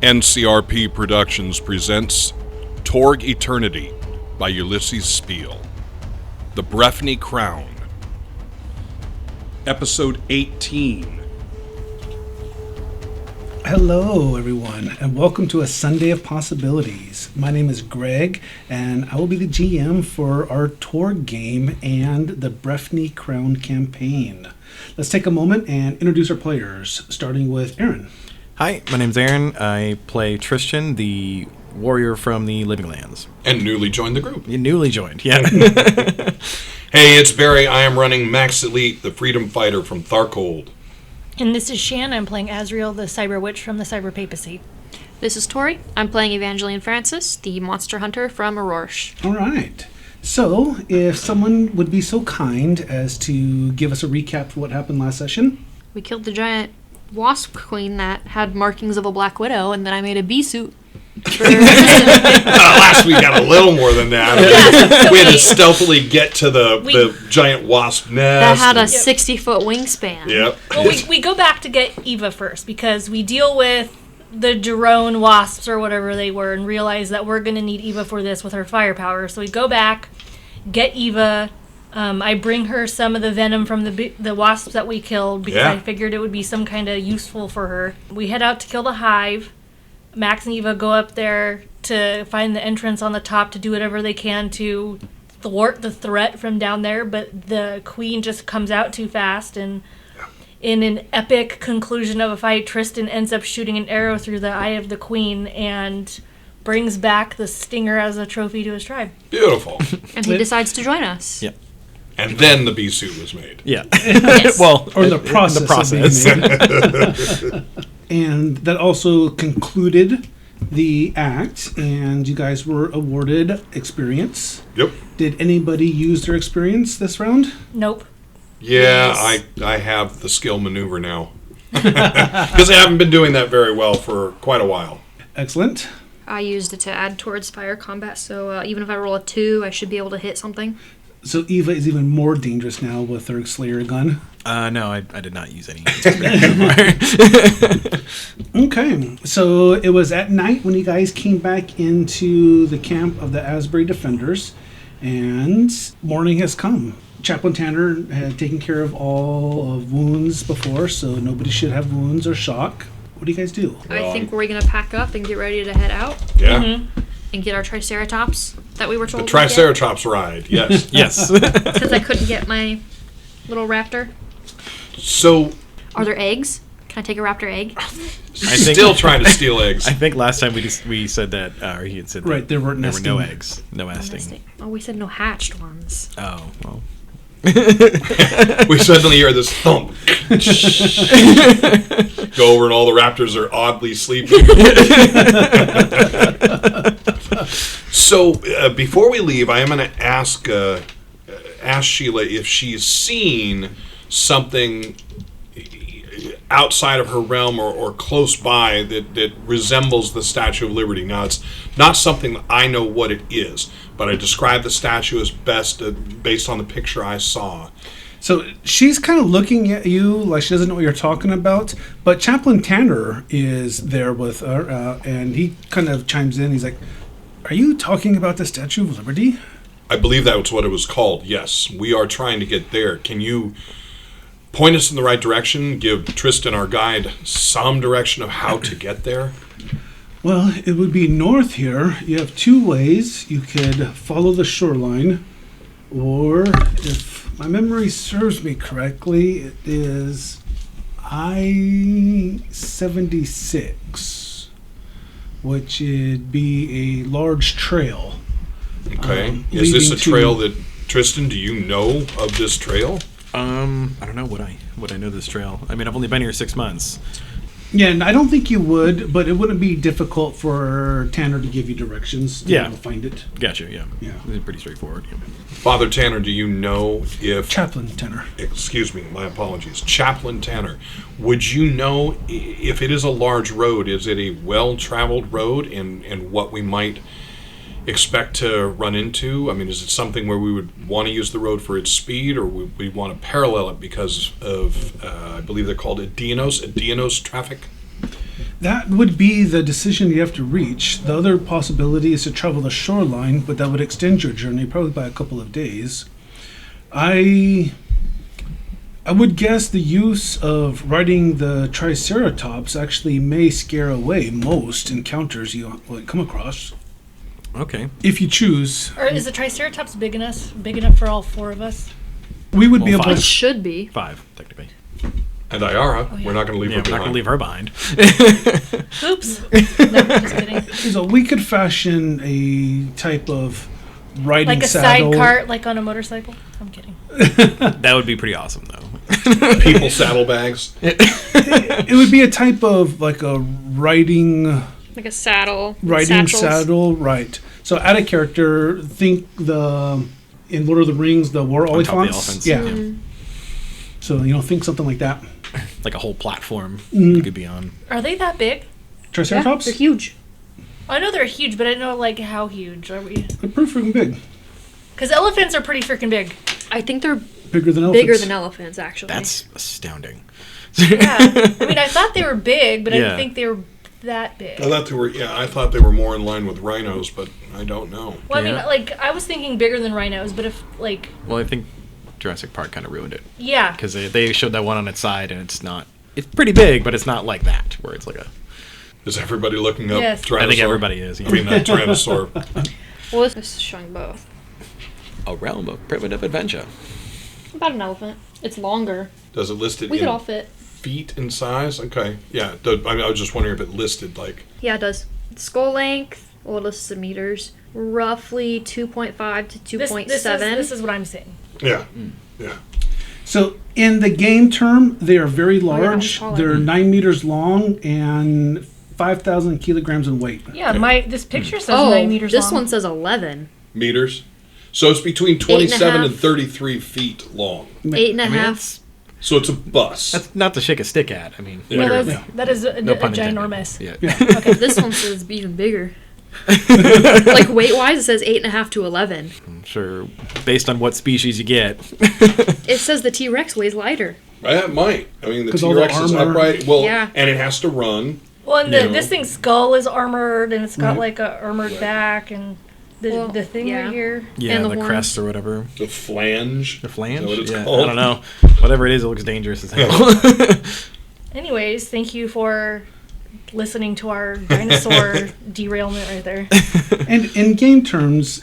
NCRP Productions presents Torg Eternity by Ulisses Spiele. The Breifne Crown. Episode 18. Hello, everyone, and welcome to a Sunday of Possibilities. My name is Greg, and I will be the GM for our Torg game and the Breifne Crown campaign. Let's take a moment and introduce our players, starting with Aaron. Hi, my name's Aaron. I play Tristan, the warrior from the Living Lands. And newly joined the group. You newly joined, yeah. Hey, it's Barry. I am running Max Elite, the freedom fighter from Tharcold. And this is Shan. I'm playing Azrael, the cyber witch from the cyber papacy. This is Tori. I'm playing Evangeline Francis, the monster hunter from Aurora. All right. So, if someone would be so kind as to give us a recap of what happened last session. We killed the giant wasp queen that had markings of a black widow, and then I made a bee suit. Last week got a little more than that. We had to stealthily get to the giant wasp nest. That had a 60-foot wingspan. Yep. Well, we go back to get Eva first, because we deal with the drone wasps or whatever they were and realize that we're going to need Eva for this with her firepower. So we go back, get Eva. I bring her some of the venom from the wasps that we killed because I figured it would be some kind of useful for her. We head out to kill the hive. Max and Eva go up there to find the entrance on the top to do whatever they can to thwart the threat from down there, but the queen just comes out too fast, and in an epic conclusion of a fight, Tristan ends up shooting an arrow through the eye of the queen and brings back the stinger as a trophy to his tribe. Beautiful. And he decides to join us. Yep. And then the bee suit was made. Yeah. Yes. Well, Or the process. Of being made. And that also concluded the act, and you guys were awarded experience. Yep. Did anybody use their experience this round? Nope. Yeah, Yes. I have the skill maneuver now. Because I haven't been doing that very well for quite a while. Excellent. I used it to add towards fire combat, so even if I roll a 2, I should be able to hit something. So Eva is even more dangerous now with her Slayer gun. No, I did not use any. Okay, so it was at night when you guys came back into the camp of the Asbury Defenders, and morning has come. Chaplain Tanner had taken care of all of wounds before, so nobody should have wounds or shock. What do you guys do? I think we're going to pack up and get ready to head out Yeah. Mm-hmm. and get our Triceratops that we were The told to Triceratops ride, yes. Yes. because I couldn't get my little raptor. So, Are there eggs? Can I take a raptor egg? still trying to steal eggs. I think last time we said that, or he had said Right, that there were no nesting. eggs, no nesting. Oh, we said no hatched ones. Oh, well. We suddenly hear this thump. Go over and all the raptors are oddly sleeping. So before we leave, I am going to ask Sheila if she's seen something outside of her realm or close by that resembles the Statue of Liberty. Now, it's not something that I know what it is, but I describe the statue as best based on the picture I saw. So she's kind of looking at you like she doesn't know what you're talking about, but Chaplain Tanner is there with her, and he kind of chimes in. He's like, "Are you talking about the Statue of Liberty?" I believe that was what it was called, yes. We are trying to get there. Can you point us in the right direction? Give Tristan, our guide, some direction of how to get there? Well, it would be north here. You have two ways. You could follow the shoreline, or if my memory serves me correctly, it is I-76, which would be a large trail. Okay. Is this a leading trail to- that, Tristan, do you know of this trail? I don't know what I know this trail. I mean, I've only been here 6 months. Yeah, and I don't think you would, but it wouldn't be difficult for Tanner to give you directions to be Yeah. able to find it. Gotcha, yeah. Yeah. It's pretty straightforward. Yeah. Father Tanner, do you know if... Chaplain Tanner. Excuse me, my apologies. Chaplain Tanner, would you know if it is a large road, is it a well-traveled road and what we might expect to run into? I mean, is it something where we would want to use the road for its speed, or would we want to parallel it because of, I believe they're called Adianos traffic? That would be the decision you have to reach. The other possibility is to travel the shoreline, but that would extend your journey probably by a couple of days. I would guess the use of riding the Triceratops actually may scare away most encounters you come across. Okay. If you choose. Or is the Triceratops big enough for all 4 of us? We would be Well, able It to... should be. 5, technically. And Iara, Oh, yeah. we're not going to leave Yeah, her we're not behind. going to leave her behind. Oops. No, just kidding. So we could fashion a type of riding Like a saddle. side cart, like on a motorcycle. I'm kidding. That would be pretty awesome, though. People saddlebags. It would be a type of like a riding Like a saddle. riding satchels. saddle, right? So add a character. Think in Lord of the Rings, the war On top of the elephants. elephants. Yeah. Mm-hmm. So think something like that. Like a whole platform Mm. you could be on. Are they that big? Yeah, Triceratops. they're huge. I know they're huge, but I don't know like how huge are we? They're pretty freaking big. Because elephants are pretty freaking big. I think they're Bigger than elephants. bigger than elephants, actually. That's astounding. Yeah. I mean, I thought they were big, but I Yeah. didn't think they were that big. I thought they were more in line with rhinos, but I don't know. Well, I mean, Yeah. like, I was thinking bigger than rhinos, but if, like, Well, I think Jurassic Park kind of ruined it. yeah. Because they showed that one on its side, and it's not... It's pretty big, but it's not like that, where it's like a... Is everybody looking up Yes. Tyrannosaur? I think everybody is. Yeah. I mean, Tyrannosaur. Well, this is showing both. A realm of primitive adventure. About an elephant. It's longer. Does it list it We in could all fit. feet in size? Okay. Yeah. I was just wondering if it listed, like... Yeah, it does. Skull length, well, it lists in meters, roughly 2.5 to 2.7. This is what I'm saying. Yeah. Yeah. So in the game term, they are very yeah, I'm large. taller. They're 9 meters long and 5,000 kilograms in weight. Yeah, this picture says Oh, 9 meters this long. one says 11. Meters. So it's between 27 and half. 33 feet long. 8.5. I mean, that's So it's a bus. That's not to shake a stick at. I mean, Yeah. No, literally. that is a No pun intended. ginormous. Yeah. Okay, this one says even bigger. Like weight wise, it says 8.5 to 11. I'm sure, based on what species you get. It says the T Rex weighs lighter. It might. I mean, the 'Cause all the T-Rex is armor- upright. Well, Yeah. and it has to run. Well, and You know. this thing's skull is armored, and it's got Right. like a armored back, and the thing yeah. right here. Yeah, And the the horns. crest or whatever. The flange. The flange? Is that what it's Yeah, called? I don't know. Whatever it is, it looks dangerous as hell. Anyways, thank you for listening to our dinosaur derailment right there. And in game terms,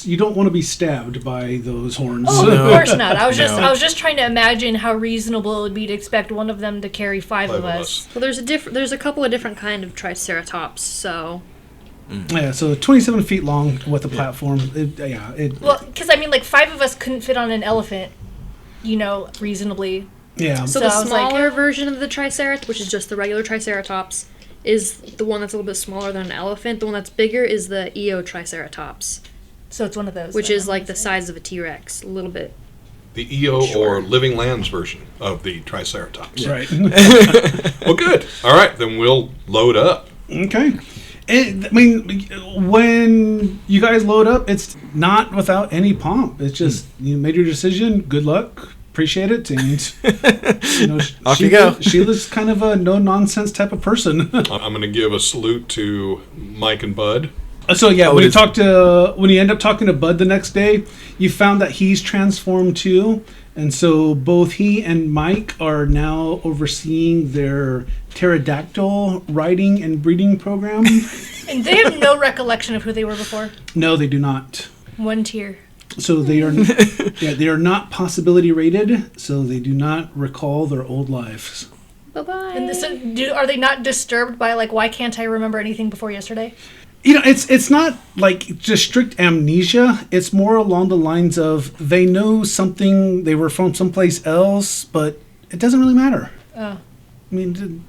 you don't want to be stabbed by those horns. Oh, No. of course not. I was No. just trying to imagine how reasonable it would be to expect one of them to carry five of us. Well, there's a couple of different kind of Triceratops. So Yeah, so 27 feet long with the platform. Well, because I mean, like 5 of us couldn't fit on an elephant, reasonably. yeah. So So the I was like- smaller version of the Triceratops, which is just the regular Triceratops, is the one that's a little bit smaller than an elephant. The one that's bigger is the Eo Triceratops, So it's one of those. which that is I'm like the missing. size of a T-Rex, a little bit. The EO or Living Lands version of the Triceratops. Right. Well, good. All right, then we'll load up. Okay. I mean, when you guys load up, it's not without any pomp. It's just you made your decision. Good luck. Appreciate it. And Off you go. Sheila's kind of a no nonsense type of person. I'm going to give a salute to Mike and Bud. So yeah, Oh, when it you when you end up talking to Bud the next day, you found that he's transformed too, and so both he and Mike are now overseeing their pterodactyl riding and breeding program. And they have no recollection of who they were before. No, they do not. One tier. So they are, they are not possibility rated. So they do not recall their old lives. Bye bye. And are they not disturbed by like, why can't I remember anything before yesterday? It's not like just strict amnesia. It's more along the lines of they know something, they were from someplace else, but it doesn't really matter. Oh. I mean,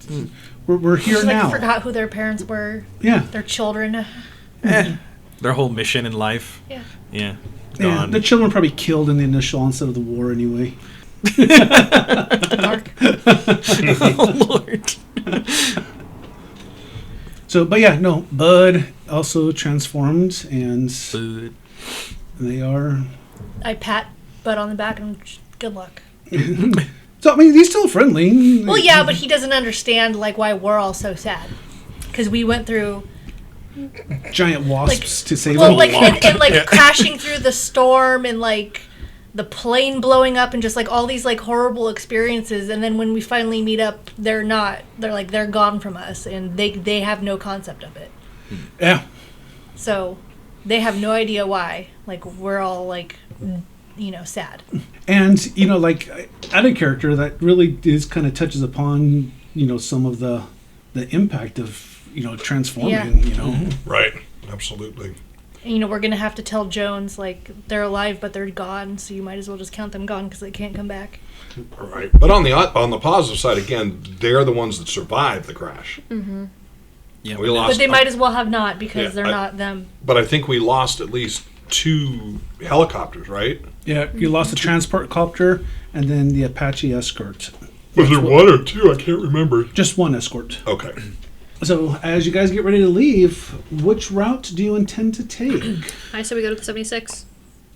we're here Just now. like forgot who their parents were, Yeah. their children. Their whole mission in life. Yeah. Yeah. Yeah, Gone. the children were probably killed in the initial onset of the war anyway. Dark. Oh, Lord. So, but yeah, no, Bud also transformed, and they are. I pat Bud on the back and good luck. So I mean, he's still friendly. Well, yeah, but he doesn't understand like why we're all so sad. because we went through Giant wasps to save well, them. like and like crashing through the storm and like the plane blowing up and just like all these like horrible experiences. And then when we finally meet up, they're gone from us, and they have no concept of it. Yeah. So they have no idea why. Like we're all like, sad. And, like, add a character that really is kind of touches upon, some of the impact of, transforming, Right. Absolutely. And, we're going to have to tell Jones, like, they're alive, but they're gone, so you might as well just count them gone because they can't come back. Right. But on the positive side, again, they're the ones that survived the crash. Mm-hmm. Yeah. We lost. But they might as well have not because they're I- not them. But I think we lost at least 2 helicopters, right? Yeah, you lost the transport copter and then the Apache escort. Was there 1 or 2? I can't remember. Just one escort. Okay. So, as you guys get ready to leave, which route do you intend to take? I said we go to the 76.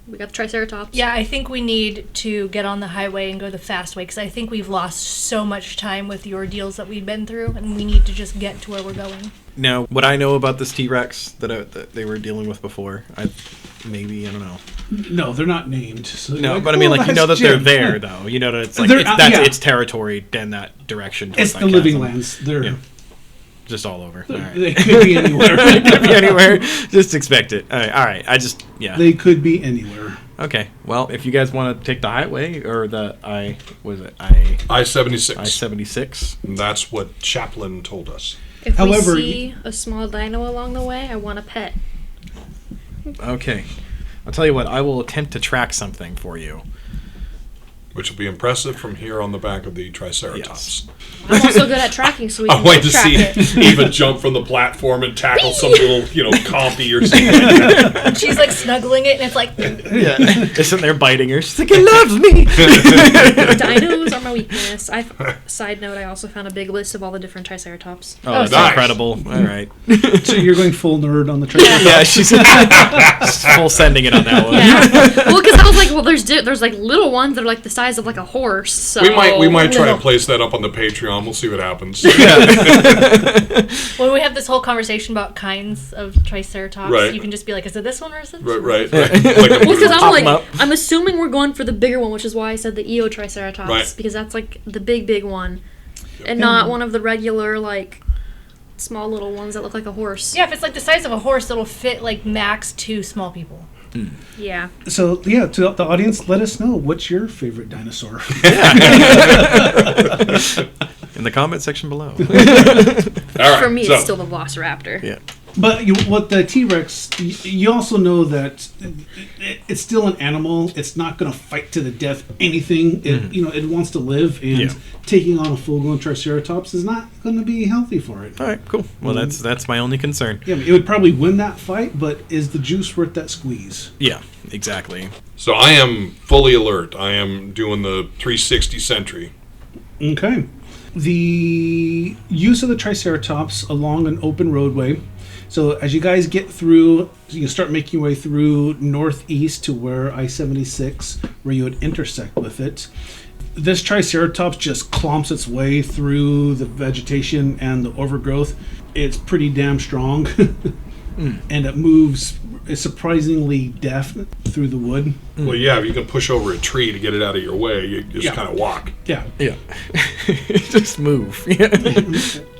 We got the Triceratops. Yeah, I think we need to get on the highway and go the fast way because I think we've lost so much time with the ordeals that we've been through, and we need to just get to where we're going. Now, what I know about this T-Rex that they were dealing with before, I don't know. No, they're not named. So No, like, but I mean, like, you know that they're Jim. there, though. You know that it's like They're- it's yeah. territory in that direction. towards It's that the living chasm. lands. They're Yeah. Just all over. All right. They could be anywhere. It could be anywhere. Just expect it. All right. They could be anywhere. Okay. Well, if you guys want to take the highway or the I-76. I-76. That's what Chaplin told us. If However, we see a small dino along the way, I want a pet. Okay. I'll tell you what. I will attempt to track something for you. Which will be impressive from here on the back of the Triceratops. I'm also good at tracking, so we I can wait to track see it. Eva jump from the platform and tackle some little, compy or something. And she's like snuggling it, and it's like, Yeah. They're sitting there biting her. She's like, it loves me. Dinos are my weakness. Side note, I also found a big list of all the different Triceratops. Oh, that's nice. incredible. All right. So you're going full nerd on the train. Yeah, she's full sending it on that one. Yeah. Well, because I was like, there's like little ones that are like the size of like a horse. So We might try to place that up on the Patreon. We'll see what happens. when we have this whole conversation about kinds of Triceratops, Right. you can just be like, is it this one or is it this one? Right. Like a Well, because Pop 'em I'm up. I'm assuming we're going for the bigger one, which is why I said the EO Triceratops, Right. because that's like the big one, and not one of the regular like small little ones that look like a horse. Yeah, if it's like the size of a horse, it'll fit like max 2 small people. Yeah. So, yeah, to the audience, let us know what's your favorite dinosaur. In the comment section below. All right, For me, so, it's still the Velociraptor. Yeah. But what the T-Rex, you also know that it's still an animal. It's not going to fight to the death anything. It it wants to live, and Yeah. taking on a full-grown Triceratops is not going to be healthy for it. All right, cool. Well, that's my only concern. Yeah, it would probably win that fight, but is the juice worth that squeeze? Yeah, exactly. So I am fully alert. I am doing the 360 sentry. Okay. The use of the Triceratops along an open roadway. So as you guys get through, you start making your way through northeast to where I-76, where you would intersect with it. This Triceratops just clomps its way through the vegetation and the overgrowth. It's pretty damn strong. And it moves surprisingly deft through the wood. Well, yeah, if you can push over a tree to get it out of your way, you just Yeah. kind of walk. Yeah. Yeah. Just move.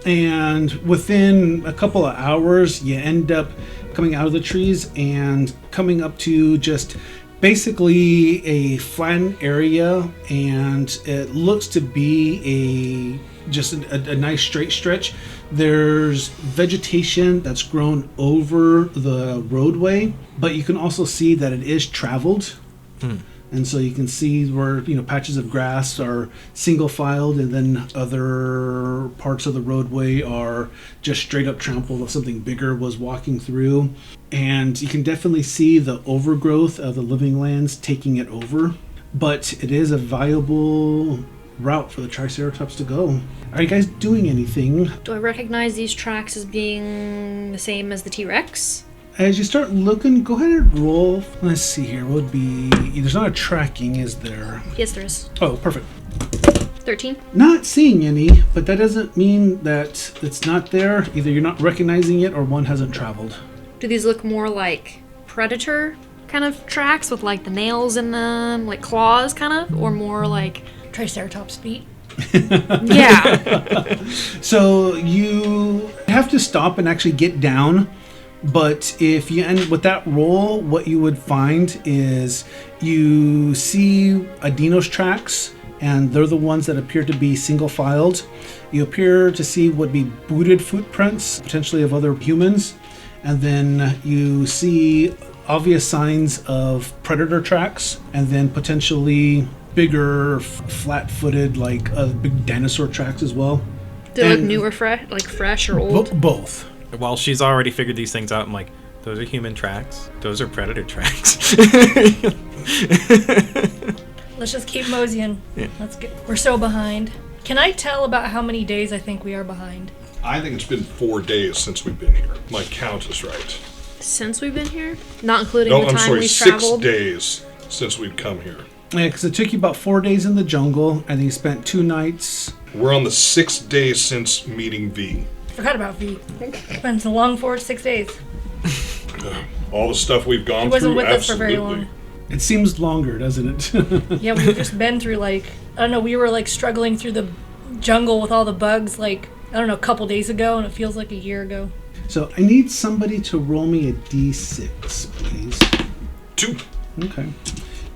And within a couple of hours, you end up coming out of the trees and coming up to just basically a flattened area, and it looks to be a nice straight stretch. There's vegetation that's grown over the roadway, but you can also see that it is traveled. And so you can see where patches of grass are single filed, and then other parts of the roadway are just straight up trampled. If something bigger was walking through, and you can definitely see the overgrowth of the living lands taking it over. But it is a viable route for the Triceratops to go. Are you guys doing anything? Do I recognize these tracks as being the same as the T-Rex? As you start looking, go ahead and roll. Let's see here. What would be? There's not a tracking, is there? Yes, there is. Oh, perfect. 13. Not seeing any, but that doesn't mean that it's not there. Either you're not recognizing it or one hasn't traveled. Do these look more like predator kind of tracks with like the nails in them, like claws kind of, or more like Triceratops feet. yeah. So you have to stop and actually get down. But if you end with that roll, what you would find is you see Adino's tracks, and they're the ones that appear to be single-filed. You appear to see what be booted footprints, potentially of other humans. And then you see obvious signs of predator tracks, and then potentially bigger, flat-footed, like big dinosaur tracks as well. Do they look And- new or fresh or old? Both. While she's already figured these things out, I'm like, those are human tracks. Those are predator tracks. Let's just keep moseying. Yeah. We're so behind. Can I tell about how many days I think we are behind? I think it's been 4 days since we've been here. My count is right. Since we've been here? Not including No, the I'm time sorry, we 6 traveled? days since we've come here. Yeah, because it took you about 4 days in the jungle, and you spent 2 nights. We're on the 6th day since meeting V. Forgot about V. It's been a long 6 days. All the stuff we've gone He wasn't through, with us for very absolutely. long. It seems longer, doesn't it? Yeah, we've just been through I don't know, we were struggling through the jungle with all the bugs I don't know, a couple days ago, and it feels like a year ago. So I need somebody to roll me a d6, please. 2. Okay.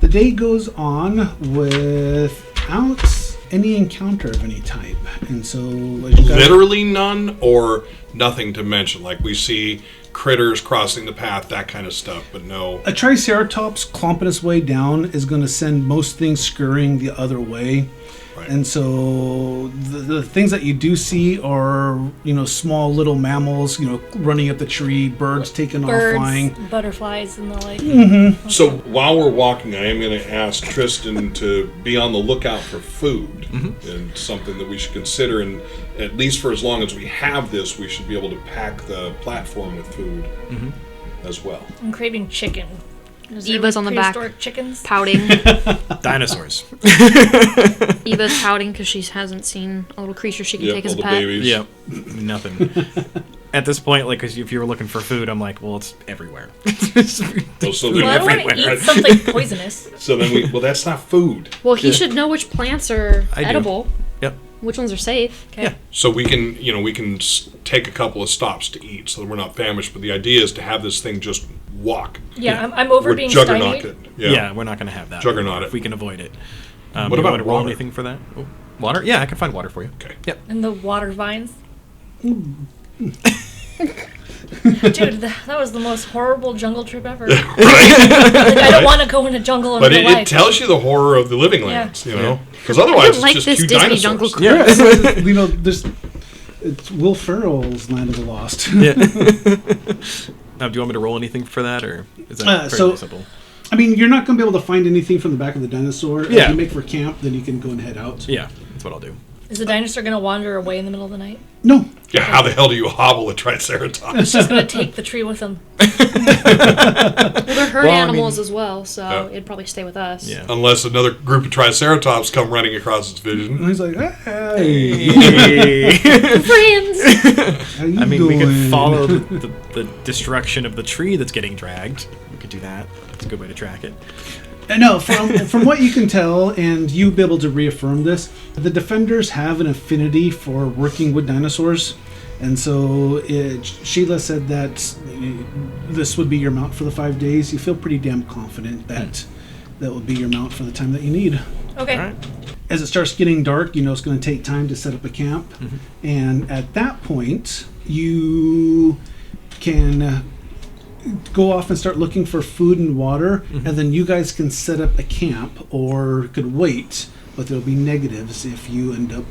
The day goes on without any encounter of any type. And so... as you guys- Literally none, or nothing to mention. Like we see critters crossing the path, that kind of stuff, but no. A Triceratops clomping its way down is going to send most things scurrying the other way. Right. And so the things that you do see are, small little mammals, running up the tree, birds taking off Birds, flying. butterflies, and the like. Mm-hmm. So while we're walking, I am going to ask Tristan to be on the lookout for food, and something that we should consider. And at least for as long as we have this, we should be able to pack the platform with food as well. I'm craving chicken. Is there Eva's on the back. prehistoric chickens? Pouting. Dinosaurs. Eva's pouting because she hasn't seen a little creature she can Yep, take all as a the pet. babies. Yeah, nothing. At this point, 'cause if you were looking for food, I'm like, well, it's everywhere. Oh, so Well, I don't want to everywhere. eat something poisonous. So then that's not food. Well, he should know which plants are I do. edible, Yep. which ones are safe. Okay. Yeah. So we can, take a couple of stops to eat so that we're not famished. But the idea is to have this thing just walk. Yeah, I'm over We're being juggernaut stymied. it. Yeah. We're not going to have that. Juggernaut it. If we can avoid it. What you about want to roll water? anything for that? Oh, water? Yeah, I can find water for you. Okay. Yep. And the water vines. Dude, that was the most horrible jungle trip ever. I don't want to go in a jungle in But real it life. tells you the horror of the living Yeah. lands, Because otherwise it's like just this cute Disney dinosaurs. jungle cruise. Yeah, it's Will Ferrell's Land of the Lost. Yeah. Now, do you want me to roll anything for that, or is that fairly simple? I mean, you're not going to be able to find anything from the back of the dinosaur. If Yeah. you make for camp, then you can go and head out. Yeah, that's what I'll do. Is the dinosaur going to wander away in the middle of the night? No. Yeah, how the hell do you hobble a Triceratops? It's just going to take the tree with him. Well, they're herd Well, I animals mean- as well, so Yeah. it'd probably stay with us. Yeah. Unless another group of Triceratops come running across its vision. And he's like, hey, Friends! how you I mean, doing? we could follow the destruction of the tree that's getting dragged. We could do that. That's a good way to track it. No, from what you can tell, and you be able to reaffirm this, the defenders have an affinity for working with dinosaurs, and so Sheila said that this would be your mount for the 5 days. You feel pretty damn confident that that would be your mount for the time that you need. Okay. All right. As it starts getting dark, it's going to take time to set up a camp, Mm-hmm. and at that point, you can go off and start looking for food and water, Mm-hmm. and then you guys can set up a camp or could wait, but there'll be negatives if you end up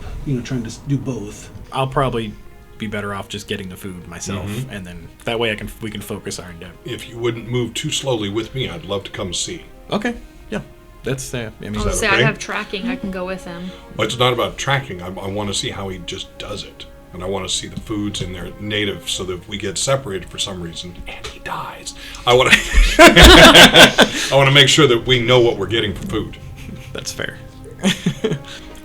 trying to do both. I'll probably be better off just getting the food myself, and then that way we can focus our endeavor. If you wouldn't move too slowly with me, I'd love to come see. Okay. Yeah. That's I mean, I'll say okay? I have tracking, I can go with him. But it's not about tracking. I want to see how he just does it. And I want to see the foods in their native so that if we get separated for some reason and he dies, I want to I want to make sure that we know what we're getting for food. that's fair.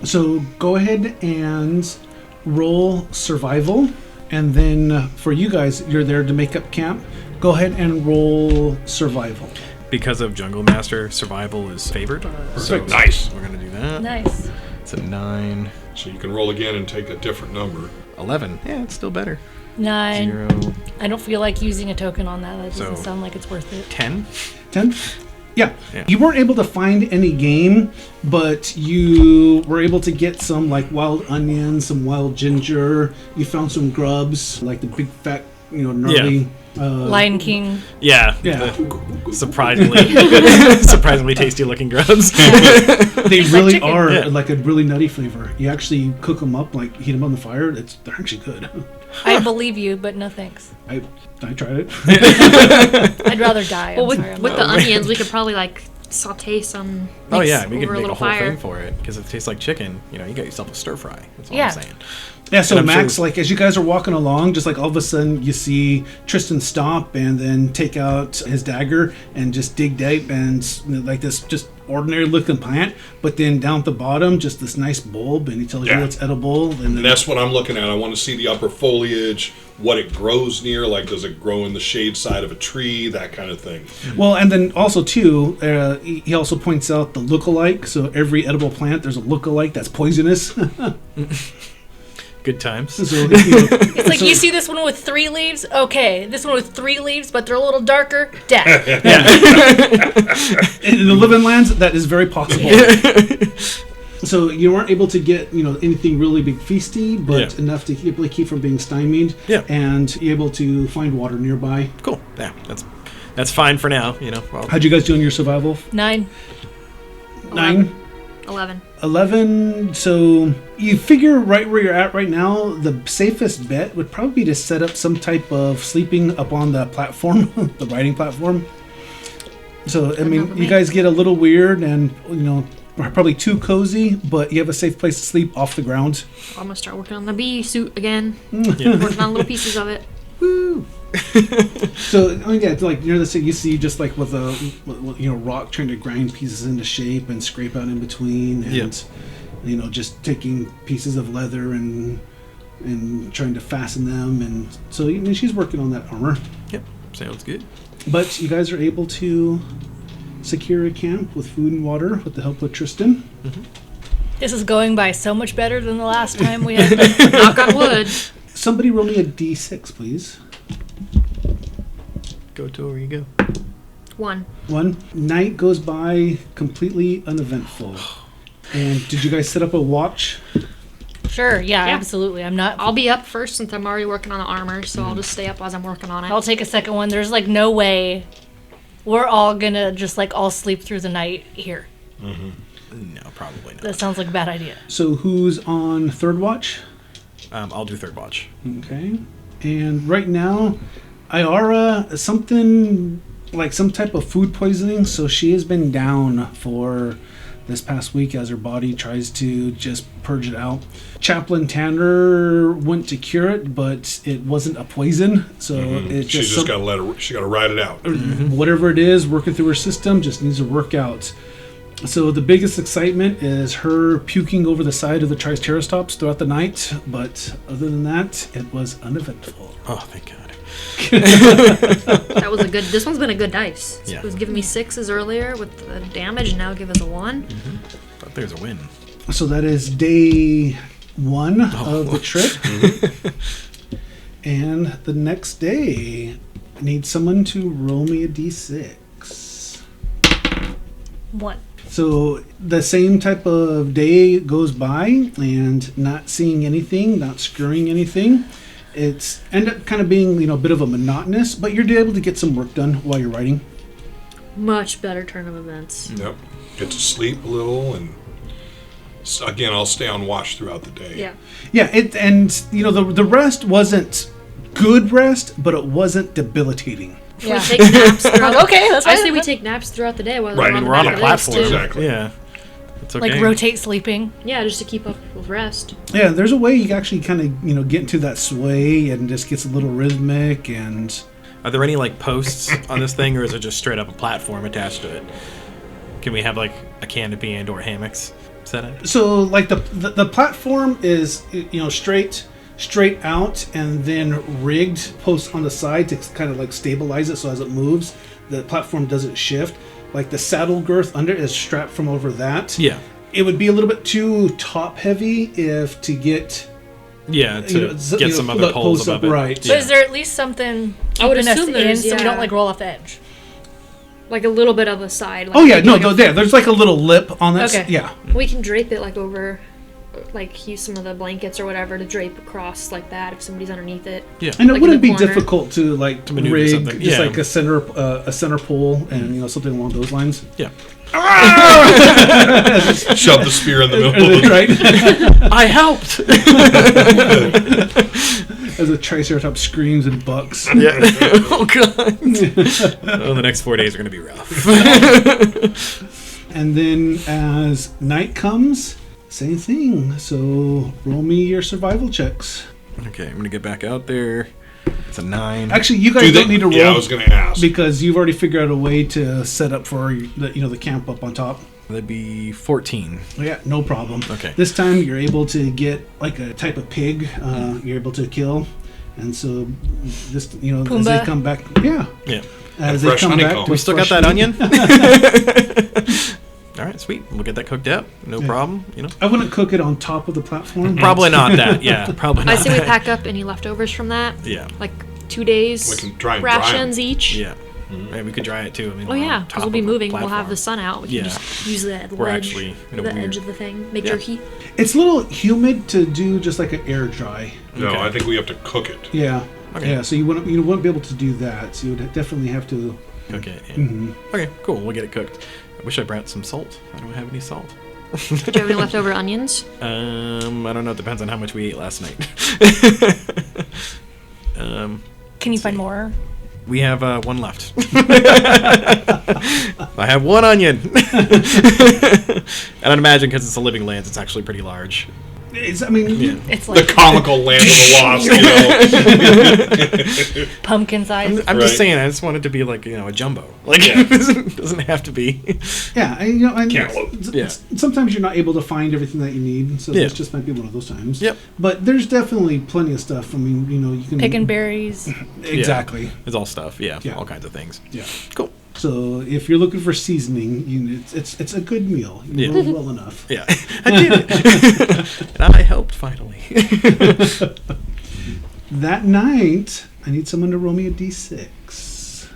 So go ahead and roll survival. And then for you guys, you're there to make up camp. Go ahead and roll survival. Because of Jungle Master, survival is favored. So Nice. we're going to do that. Nice. It's a 9. So you can roll again and take a different number. 11. Yeah, it's still better. 9. 0. I don't feel like using a token on that. That doesn't So- sound like it's worth it. 10. 10? Yeah. Yeah. You weren't able to find any game, but you were able to get some like wild onions, some wild ginger. You found some grubs, like the big fat, gnarly. Lion King. Yeah. Yeah. The surprisingly tasty looking grubs. They really chicken. are Yeah. like a really nutty flavor. You actually cook them up, like heat them on the fire. They're actually good. I believe you, but no thanks. I tried it. I'd rather die. Well, I'm with, sorry, I'm with not- the onions, we could probably like saute some. Oh mix yeah, we could over make a little whole fire. thing for it because it tastes like chicken. You got yourself a stir fry. That's all Yeah. I'm saying. Yeah, so And I'm Max, sure- like as you guys are walking along, just like all of a sudden you see Tristan stop and then take out his dagger and just dig deep and like this just ordinary looking plant, but then down at the bottom just this nice bulb, and he tells Yeah. you it's edible. And And then that's what I'm looking at. I want to see the upper foliage, what it grows near. Like, does it grow in the shade side of a tree? That kind of thing. well, and then also too, he also points out the lookalike. So every edible plant, there's a lookalike that's poisonous. Good times. So, It's like you see this one with 3 leaves. Okay, this one with 3 leaves, but they're a little darker. Death. in the living lands, that is very possible. So you weren't able to get anything really big feasty, but Yeah. enough to keep from being stymied. Yeah. And be able to find water nearby. Cool. Yeah, that's fine for now. Well, How'd you guys do on your survival? 9. 9, 11. 11. So you figure right where you're at right now, the safest bet would probably be to set up some type of sleeping up on the platform, the riding platform. So I mean, you guys get a little weird and probably too cozy, but you have a safe place to sleep off the ground. I'm gonna start working on the bee suit again. Yeah. Working on little pieces of it. So I mean, yeah, like near the city, you see just like with a rock trying to grind pieces into shape and scrape out in between, and just taking pieces of leather and trying to fasten them, and so she's working on that armor. Yep. Sounds good. But you guys are able to secure a camp with food and water with the help of Tristan. This is going by so much better than the last time we had. Knock on wood. Somebody roll me a d6, please. Go Tori, go. 1. 1. Night goes by completely uneventful. And did you guys set up a watch? Sure, yeah, Yeah. absolutely. I'm not. I'll be up first since I'm already working on the armor, so I'll just stay up as I'm working on it. I'll take a second one. There's like no way we're all gonna just like all sleep through the night here. No, probably not. That sounds like a bad idea. So who's on third watch? I'll do third watch. Okay. And right now, Iara, something like some type of food poisoning, so she has been down for this past week as her body tries to just purge it out. Chaplain Tanner went to cure it, but it wasn't a poison, so it's She's just just got to let her. She got to ride it out. whatever it is working through her system just needs to work out. So the biggest excitement is her puking over the side of the Triceratops throughout the night, but other than that, it was uneventful. Oh, thank God. That was a good. This one's been a good dice. Yeah. It was giving me 6s earlier with the damage, and now give us a 1. Thought there's a win. So that is day 1 of the trip. And the next day, I need someone to roll me a d6. 1. So the same type of day goes by and not seeing anything, not screwing anything. It's end up kind of being, a bit of a monotonous, but you're able to get some work done while you're writing. Much better turn of events. Yep. Get to sleep a little, and again, I'll stay on watch throughout the day. Yeah. Yeah, the rest wasn't good rest, but it wasn't debilitating. Yeah. We take naps throughout. Okay, that's I fine. say we take naps throughout the day while Right, we're and on, we're on the a back of this, platform. too. Exactly. Yeah. It's okay. Like rotate sleeping. Yeah, just to keep up with rest. Yeah, there's a way you can actually kind of, get into that sway and just gets a little rhythmic and... Are there any like posts on this thing, or is it just straight up a platform attached to it? Can we have like a canopy and or hammocks set up? So like the platform is straight out and then rigged posts on the side to kind of like stabilize it, so as it moves the platform doesn't shift. Like the saddle girth under is strapped from over that. Yeah. It would be a little bit too top heavy to get get some other poles above it. Right. But is there at least something I would keeping us assume in there's, so we yeah. don't like roll off the edge? Like a little bit of a side. Like Oh yeah, maybe no, like a- there's like a little lip on that. Okay. Yeah. We can drape it like over, like use some of the blankets or whatever to drape across like that if somebody's underneath it. Yeah. And it Like in wouldn't the be corner. difficult to like To maneuver rig something. just Yeah. like a center pole and something along those lines. Yeah. Shove the spear in the middle. Right. I helped. As a Triceratops screams and bucks. Yeah. Oh god. Oh, the next 4 days are gonna be rough. And then as night comes, same thing. So roll me your survival checks. Okay, I'm gonna get back out there. It's a 9. Actually, you guys don't need to roll. Yeah, I was going to ask. because you've already figured out a way to set up for the camp up on top. That'd be 14. Yeah, no problem. Okay. This time you're able to get like a type of pig you're able to kill. And so this as they Pumbaa. come back, yeah. Yeah. As fresh they come honeycomb. back to We still got fresh that meat. onion? All right, sweet. We'll get that cooked up. No problem. I wouldn't cook it on top of the platform. Probably not that. Yeah, probably I not. say we that. pack up any leftovers from that. Yeah. Like 2 days We can try and rations dry 'em. each. Yeah. Maybe we could dry it too. I mean, Oh we're yeah, on because top we'll be of a moving. We'll have platform. the sun out. We can Yeah. just use the We're ledge, actually in a the weird- edge of the thing. Make Yeah. jerky. It's a little humid to do just like an air dry. No, Okay. I think we have to cook it. Yeah. Okay. Yeah, so you wouldn't be able to do that. So you would definitely have to. Okay. Yeah. Mhm. Okay. Cool. We'll get it cooked. I wish I brought some salt. I don't have any salt. Do you have any leftover onions? I don't know. It depends on how much we ate last night. Can you find more? We have one left. I have one onion. And I'd imagine because it's a living land, it's actually pretty large. It's Yeah. It's The like comical land of the wasp, pumpkin size. I'm Right. just saying, I just want it to be like, a jumbo. Like, Yeah. it doesn't have to be. Yeah, and Cantaloupe. Yeah. sometimes you're not able to find everything that you need, so Yeah. this just might be one of those times. Yep. But there's definitely plenty of stuff. I mean, you can Picking berries. Exactly. It's all stuff. Yeah. Yeah. All kinds of things. Yeah. Cool. So if you're looking for seasoning, it's a good meal. You Yeah. rolled well enough. Yeah. I did it. And I helped finally. That night, I need someone to roll me a d6.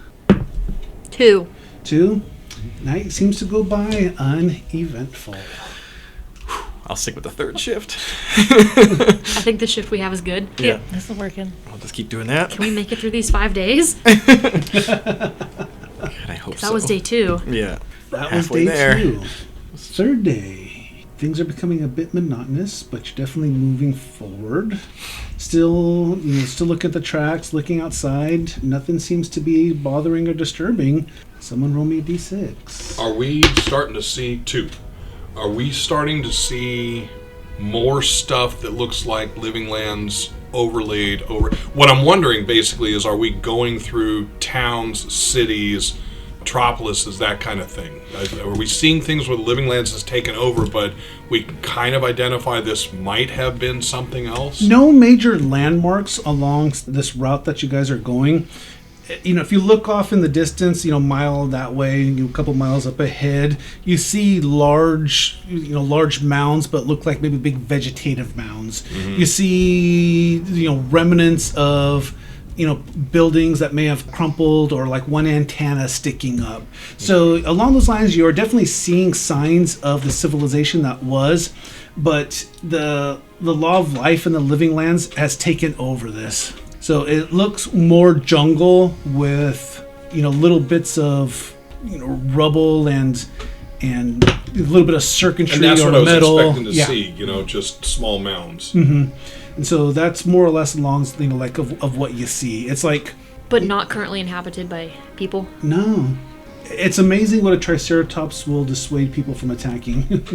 2. 2. Night seems to go by uneventful. I'll stick with the third shift. I think the shift we have is good. Yeah. This is working. I'll just keep doing that. Can we make it through these 5 days? God, I hope so. That was day 2. Yeah. That Halfway was day there. 2. Third day. Things are becoming a bit monotonous, but you're definitely moving forward. Still looking at the tracks, looking outside. Nothing seems to be bothering or disturbing. Someone roll me a d6. Are we starting to see two? Are we starting to see more stuff that looks like living lands overlaid over? What I'm wondering basically is, are we going through towns, cities, metropolises, that kind of thing? Are we seeing things where the living lands has taken over, but we can kind of identify this might have been something else? No major landmarks along this route that you guys are going. If you look off in the distance, mile that way, a couple miles up ahead, you see large mounds, but look like maybe big vegetative mounds. Mm-hmm. You see, remnants of, buildings that may have crumpled, or like one antenna sticking up. So along those lines, you are definitely seeing signs of the civilization that was, but the law of life in the living lands has taken over this. So it looks more jungle with, little bits of, rubble and a little bit of circuitry And that's or what I was metal. expecting to Yeah. see, just small mounds. And so that's more or less along, like of what you see. It's like, But not currently inhabited by people. no. It's amazing what a Triceratops will dissuade people from attacking.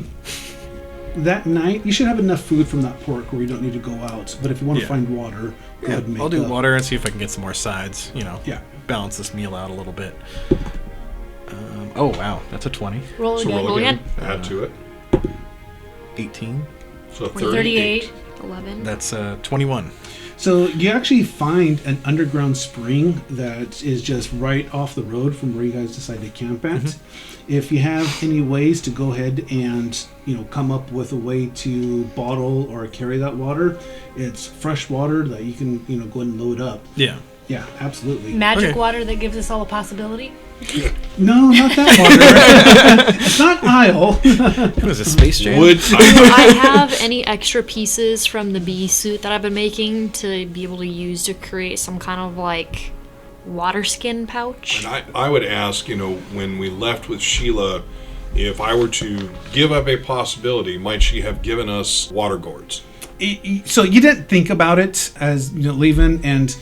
That night, you should have enough food from that pork where you don't need to go out. But if you want to Yeah. find water, go ahead and make I'll do up. water and see if I can get some more sides, Yeah. balance this meal out a little bit. Oh, wow. That's a 20. Roll So again. roll Roll again. again. Add to it. 18. So 38. 11. That's 21. So you actually find an underground spring that is just right off the road from where you guys decide to camp at. If you have any ways to go ahead and come up with a way to bottle or carry that water, it's fresh water that you can go ahead and load up. Yeah. Yeah, absolutely. Magic Okay. water that gives us all a possibility. No, not that water. It's not Isle. It was a space jam. Would Do I have any extra pieces from the bee suit that I've been making to be able to use to create some kind of like water skin pouch? And I would ask, when we left with Sheila, if I were to give up a possibility, might she have given us water gourds? So you didn't think about it as leaving, and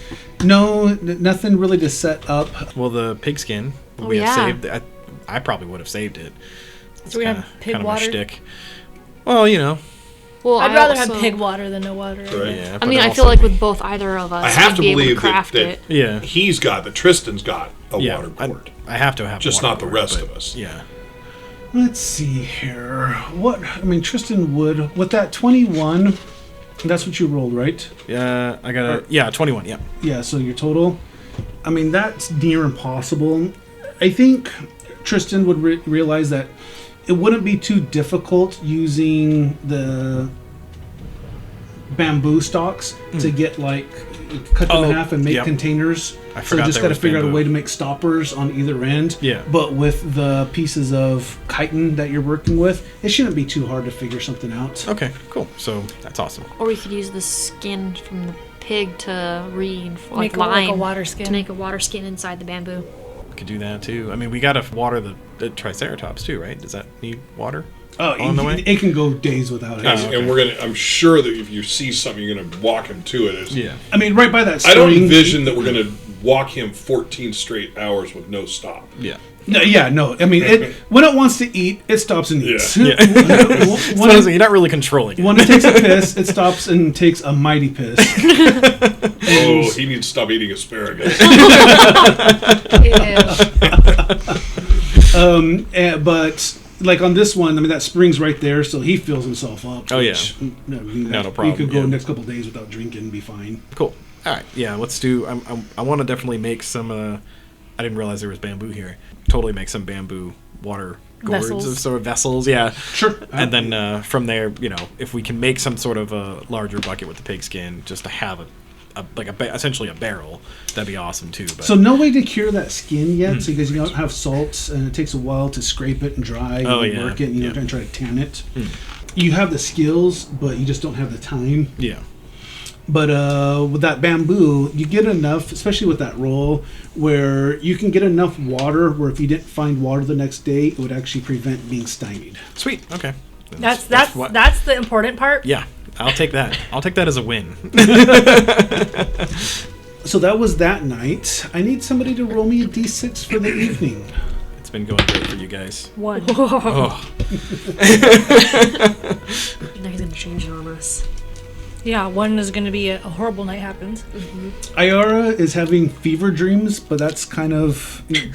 no, nothing really to set up. Well, the pigskin. Oh, We have yeah. saved. I probably would have saved it. So we have pig kind of water. my shtick. Well, Well, I'd I rather also- have pig water than no water. Right. yeah. I mean, I feel like with both either of us, I have we'd to be able to believe craft that it. Yeah. that Tristan's got a Yeah. water gourd. I have to have Just water not the gourd, rest but of us. Yeah. Let's see here. Tristan would with that 21. That's what you rolled, right? Yeah. I got 21. Yeah. Yeah. So your total. That's near impossible. I think Tristan would realize that it wouldn't be too difficult using the bamboo stalks to get cut them in half and make yep. containers. I So forgot just there got to was figure out a bamboo. way to make stoppers on either end. Yeah. But with the pieces of chitin that you're working with, it shouldn't be too hard to figure something out. Okay. Cool. So that's awesome. Or we could use the skin from the pig to Make a, like a water skin. to make a water skin inside the bamboo. Could do that too. I mean, we gotta water the Triceratops too, right? Does that need water? Oh, On the way? it can go days without it. Oh, And okay. I'm sure that if you see something, you're gonna walk him to it. Yeah. Right by that I spring. don't envision that we're gonna walk him 14 straight hours with no stop. Yeah. No, when it wants to eat, it stops and eats. Yeah. When So you're not really controlling it. when it takes a piss, it stops and takes a mighty piss. Oh, he needs to stop eating asparagus. But on this one, that spring's right there, so he fills himself up. Oh, yeah. No problem, You could go yeah. the next couple days without drinking and be fine. Cool. All right. Yeah. Let's do. I want to definitely make some. I didn't realize there was bamboo here. Totally make some bamboo water gourds Vessels. of sort of vessels. Yeah. Sure. And then from there, if we can make some sort of a larger bucket with the pigskin, just to have essentially a barrel, that'd be awesome too. But So no way to cure that skin yet, so because you don't have salts, and it takes a while to scrape it and dry and Oh, yeah, work it, and yeah. and try to tan it. You have the skills, but you just don't have the time. yeah. But with that bamboo, you get enough, especially with that roll, where you can get enough water where if you didn't find water the next day, it would actually prevent being stymied. Sweet. Okay. That's what- the important part. Yeah. I'll take that. I'll take that as a win. So that was that night. I need somebody to roll me a d6 for the evening. It's been going great for you guys. One. Oh. Now he's gonna change it on us. Yeah, one is going to be a horrible night happens. Iara is having fever dreams, but that's kind of the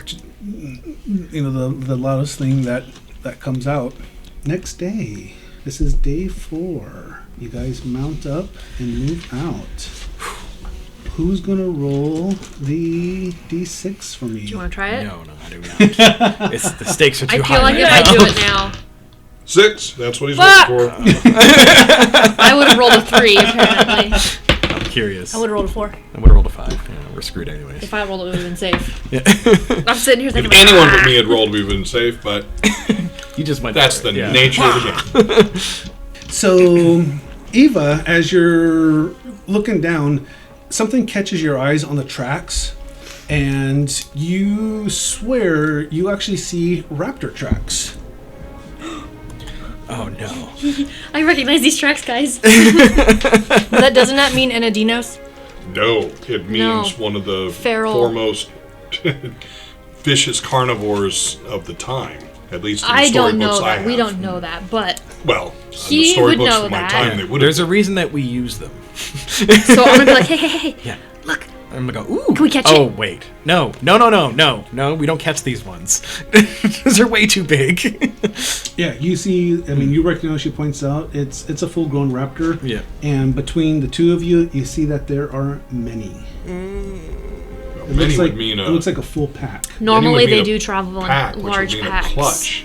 loudest thing that comes out. Next day. This is day 4. You guys mount up and move out. Who's gonna roll the d6 for me? Do you want to try it? No, I do not. The stakes are too I high. feel like right if now. I do it now, 6. That's what he's Fuck! looking for. I would have rolled a 3 apparently. I'm curious. I would have rolled a 4. I would have rolled a 5. Yeah, we're screwed anyways. If I rolled it, it would have been safe. Yeah. I'm sitting here thinking, If anyone but me had rolled, we've been safe, but You just might. that's the nature of the game. So, Eva, as you're looking down, something catches your eyes on the tracks, and you swear you actually see raptor tracks. Oh no. I recognize these tracks, guys. Doesn't that mean Enadinos? No, it means No. one of the Feral. foremost vicious carnivores of the time. At least in the I don't know storybooks I that. have. We don't know that, but Well, in the He would storybooks know of my that. time, they would There's have. a reason that we use them. so I'm gonna be like, hey, Yeah. look, I'm gonna go, ooh. Can we catch Oh, it? wait. No, we don't catch these ones. Those are way too big. Yeah, you see, I mean, you recognize, she points out, it's a full-grown raptor. Yeah. And between the two of you, you see that there are many. Many would mean it looks like a full pack. Normally, Then you would they mean do travel pack, in which large would mean packs. a clutch,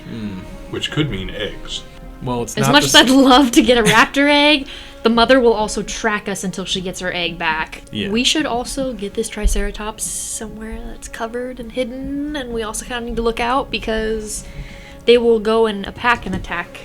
which could mean eggs. Well, it's As not much the as I'd love to get a raptor egg, the mother will also track us until she gets her egg back. Yeah. We should also get this Triceratops somewhere that's covered and hidden, and we also kind of need to look out because they will go in a pack and attack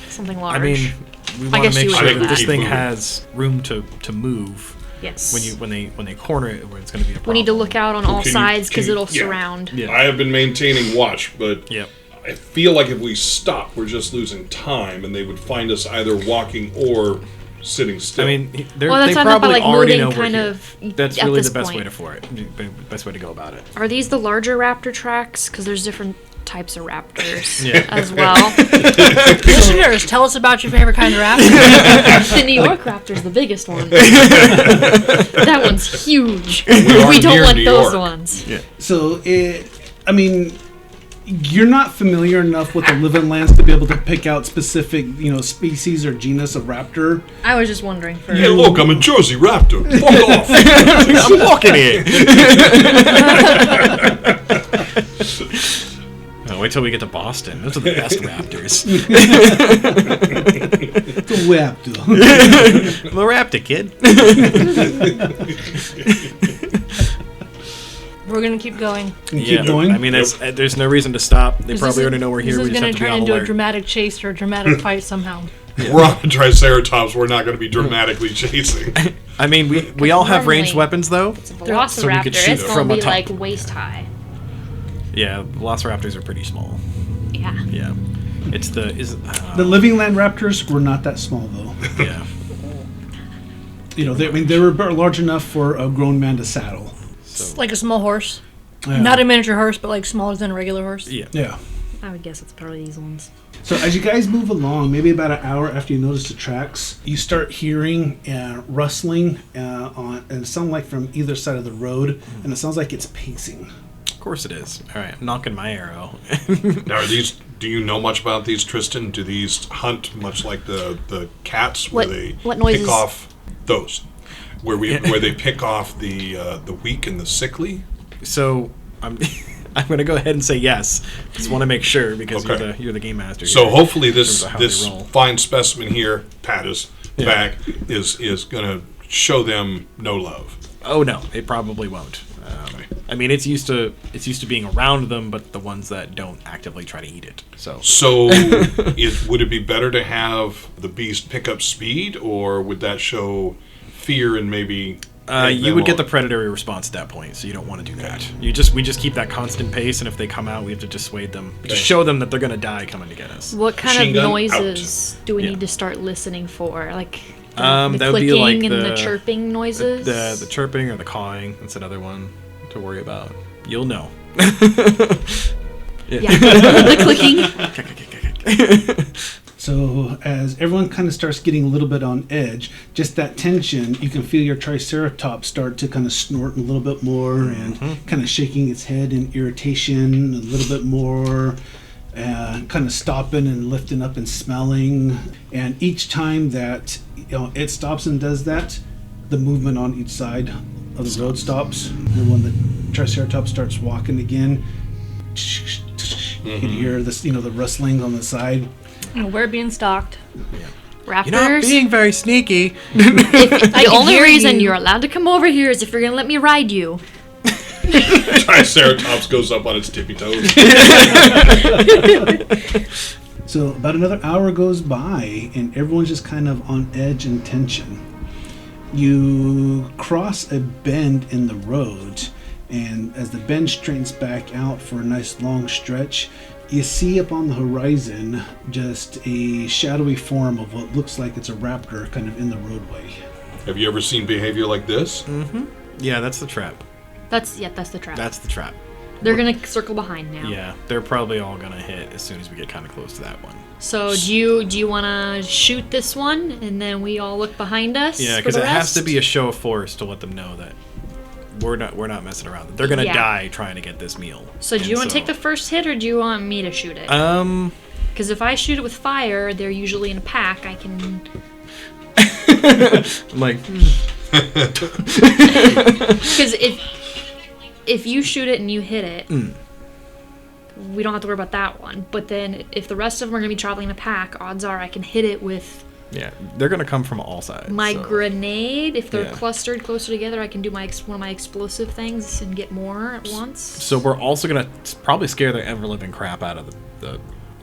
something large. I mean, we I want guess to you make would sure do that this that. thing Moving. has room to move yes. when they corner it, where it's going to be a problem. We need to look out on all Can you- sides because can you- it'll yeah. surround. Yeah. I have been maintaining watch, but Yep. I feel like if we stop, we're just losing time, and they would find us either walking or sitting still. I mean, they Well, that's not by, probably like, already moving know we're kind here. of That's at really this the best point. way to for it. Best way to go about it. Are these the larger raptor tracks? Because there's different types of raptors Yeah. as well. Listeners, tell us about your favorite kind of raptor. The New York raptor's the biggest one. That one's huge. are We don't near want New those York. ones. Yeah. So, I mean, you're not familiar enough with the living lands to be able to pick out specific, species or genus of raptor. I was just wondering for hey, look, I'm a Jersey Raptor. Fuck off. I'm walking here. Oh, wait till we get to Boston. Those are the best raptors. The raptor. The raptor kid. we're gonna keep going. Keep going. I mean, there's no reason to stop. They This probably is- already know we're here. This We is just gonna have to be turn on into a alert. dramatic chase or a dramatic fight somehow. We're on a Triceratops. We're not going to be dramatically chasing. I mean, we all have ranged Normally- weapons, though. It's a So we velociraptor. could shoot It's from gonna a be top. like waist high. Yeah, velociraptors are pretty small. Yeah. Yeah. It's the The living land raptors were not that small, though. yeah. They were large enough for a grown man to saddle. So Like a small horse. Yeah. Not a miniature horse, but like smaller than a regular horse. yeah. Yeah. I would guess it's probably these ones. So as you guys move along, maybe about an hour after you notice the tracks, you start hearing rustling and it sounds like from either side of the road, and it sounds like it's pacing. Of course it is. All right, I'm knocking my arrow. Now, are these? Do you know much about these, Tristan? Do these hunt much like the cats, where What- they what noises? pick off those? Where they pick off the weak and the sickly? So I'm I'm gonna go ahead and say yes. Just want to make sure because Okay. you're the game master. So here, hopefully in this terms of how they this roll. fine specimen here, Pattis, Yeah. back is going to show them no love. Oh no, it probably won't. I mean, it's used to being around them, but the ones that don't actively try to eat it. So Would it be better to have the beast pick up speed, or would that show fear and maybe? egg you them would get the on? predatory response at that point, so you don't want to do that. We just keep that constant pace, and if they come out, we have to dissuade them, just show them that they're gonna die coming to get us. What kind Machine of gun noises do we Yeah. need to start listening for? Like the, That the would be clicking like and the the chirping noises? The chirping or the cawing. That's another one to worry about. You'll know. Yeah, the clicking. So as everyone kind of starts getting a little bit on edge, just that tension, you can feel your Triceratops start to kind of snort a little bit more and kind of shaking its head in irritation a little bit more, kind of stopping and lifting up and smelling. And each time that it stops and does that, the movement on each side of the road stops. And when the Triceratops starts walking again, you can hear this, the rustling on the side. We're being stalked. Raptors. You're not being very sneaky. The only hear reason you. you're allowed to come over here is if you're gonna let me ride you. Triceratops goes up on its tippy toes. So about another hour goes by, and everyone's just kind of on edge and tension. You cross a bend in the road, and as the bend straightens back out for a nice long stretch, you see up on the horizon just a shadowy form of what looks like it's a raptor kind of in the roadway. Have you ever seen behavior like this? Yeah, that's the trap. That's the trap. That's the trap. They're gonna circle behind now. Yeah, they're probably all gonna hit as soon as we get kind of close to that one. So do you want to shoot this one and then we all look behind us? Yeah, for because the it has to rest? be a show of force to let them know that we're not messing around. They're gonna die trying to get this meal. So do you want to take the first hit, or do you want me to shoot it? Because if I shoot it with fire, they're usually in a pack. I can. I'm like. Because if you shoot it and you hit it, we don't have to worry about that one. But then if the rest of them are going to be traveling in a pack, odds are I can hit it with... Yeah, they're going to come from all sides. My grenade, if they're clustered closer together, I can do one of my explosive things and get more at once. So we're also going to probably scare the ever-living crap out of the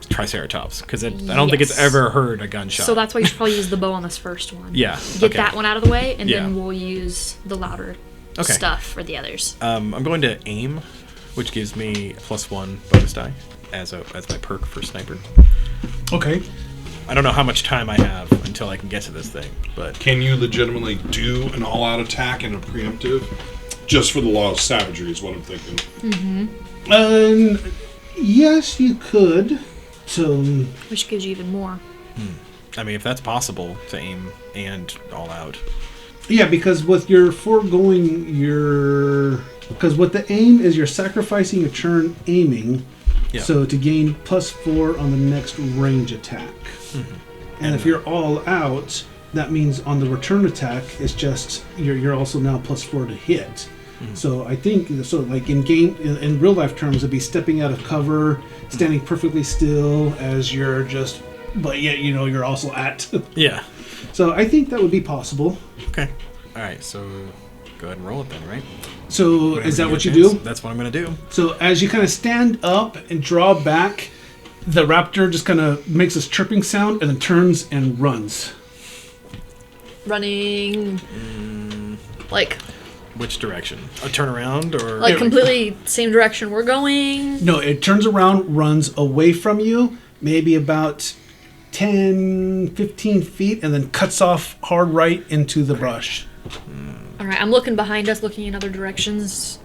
Triceratops, because I don't think it's ever heard a gunshot. So that's why you should probably use the bow on this first one. Yeah. Get that one out of the way, and then we'll use the louder stuff for the others. I'm going to aim, which gives me +1 bonus die as my perk for sniper. Okay. I don't know how much time I have until I can get to this thing, but... Can you legitimately do an all-out attack and a preemptive? Just for the law of savagery is what I'm thinking. Mm-hmm. Yes, you could. So... Which gives you even more. I mean, if that's possible, to aim and all out. Yeah, because with your foregoing because what the aim is, you're sacrificing a turn aiming, so to gain +4 on the next range attack. Mm-hmm. And if you're all out, that means on the return attack, it's just you're also now +4 to hit. Mm-hmm. So I think like in real life terms, it'd be stepping out of cover, standing perfectly still as you're just, but yet you're also at. Yeah. So I think that would be possible. Okay. All right. So go ahead and roll it then, right? So is that what you do? That's what I'm going to do. So as you kind of stand up and draw back, the raptor just kind of makes this chirping sound and then turns and runs. Running, like... Which direction? A turnaround or... Like completely same direction we're going? No, it turns around, runs away from you, maybe about 10, 15 feet, and then cuts off hard right into the brush. All right, I'm looking behind us, looking in other directions.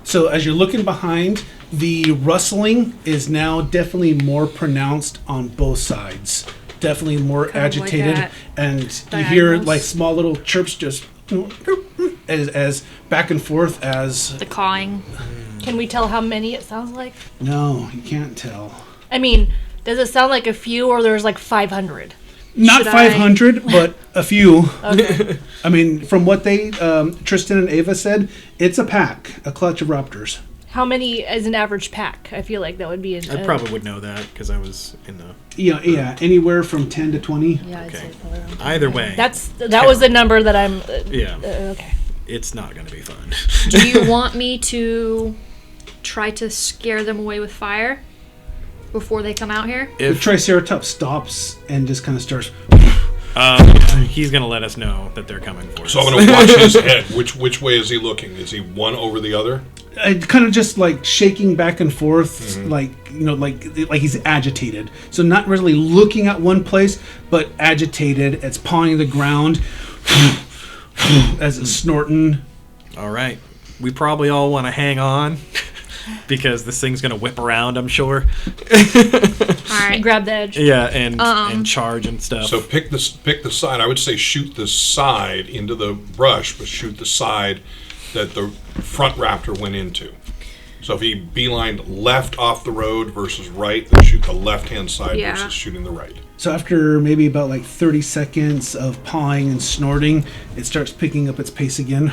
So as you're looking behind, the rustling is now definitely more pronounced on both sides. Definitely more kind agitated, like and you hear like small little chirps just as back and forth as the cawing. Can we tell how many it sounds like? No, you can't tell. I mean, does it sound like a few, or there's like 500? Not 500, but a few. Okay. I mean, from what they Tristan and Ava said, it's a pack, a clutch of raptors. How many is an average pack? I feel like that would be... I probably would know that because I was in the... Yeah, anywhere from 10 to 20. Yeah, I'd say probably around 20. Either way. That was the number that I'm... okay. It's not going to be fun. Do you want me to try to scare them away with fire before they come out here? The Triceratops stops and just kind of starts... He's going to let us know that they're coming for us. So I'm going to watch his head. Which way is he looking? Is he one over the other? Kind of just like shaking back and forth, like he's agitated. So not really looking at one place, but agitated. It's pawing the ground as it's snorting. All right. We probably all want to hang on because this thing's going to whip around, I'm sure. All right. Grab the edge. Yeah, and charge and stuff. So pick the side. I would say shoot the side into the brush, but shoot the side that the front raptor went into. So if he beelined left off the road versus right, then shoot the left-hand side versus shooting the right. So after maybe about like 30 seconds of pawing and snorting, it starts picking up its pace again.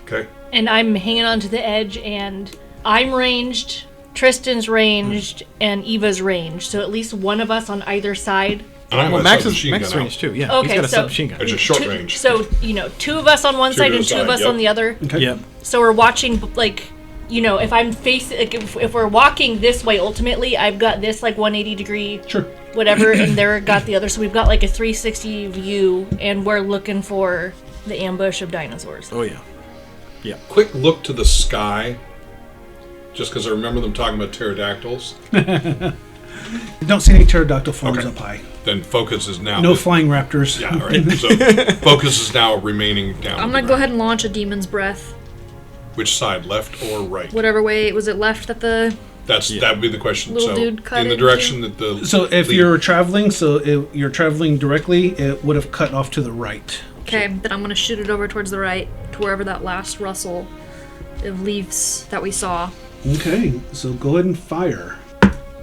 Okay. And I'm hanging on to the edge, and I'm ranged, Tristan's ranged, and Eva's ranged. So at least one of us on either side. Well, Max is range too. Yeah, okay, he's got a submachine gun. It's a short range. So, two of us on one side and two of us on the other. Okay. Yep. So we're watching, if I'm facing, if we're walking this way, ultimately, I've got this 180 degree, whatever, and they're got the other. So we've got a 360 view, and we're looking for the ambush of dinosaurs. Oh yeah. Yeah. Quick look to the sky, just because I remember them talking about pterodactyls. Don't see any pterodactyl forms up high. Then focus is now... No flying raptors. Yeah, all right. So focus is now remaining down. I'm going to go ahead and launch a demon's breath. Which side, left or right? Whatever way. Was it left that the... That would be the question. Little dude cut in the direction that the... So if you're traveling, you're traveling directly, it would have cut off to the right. Okay, then I'm going to shoot it over towards the right, to wherever that last rustle leaves that we saw. Okay, so go ahead and fire.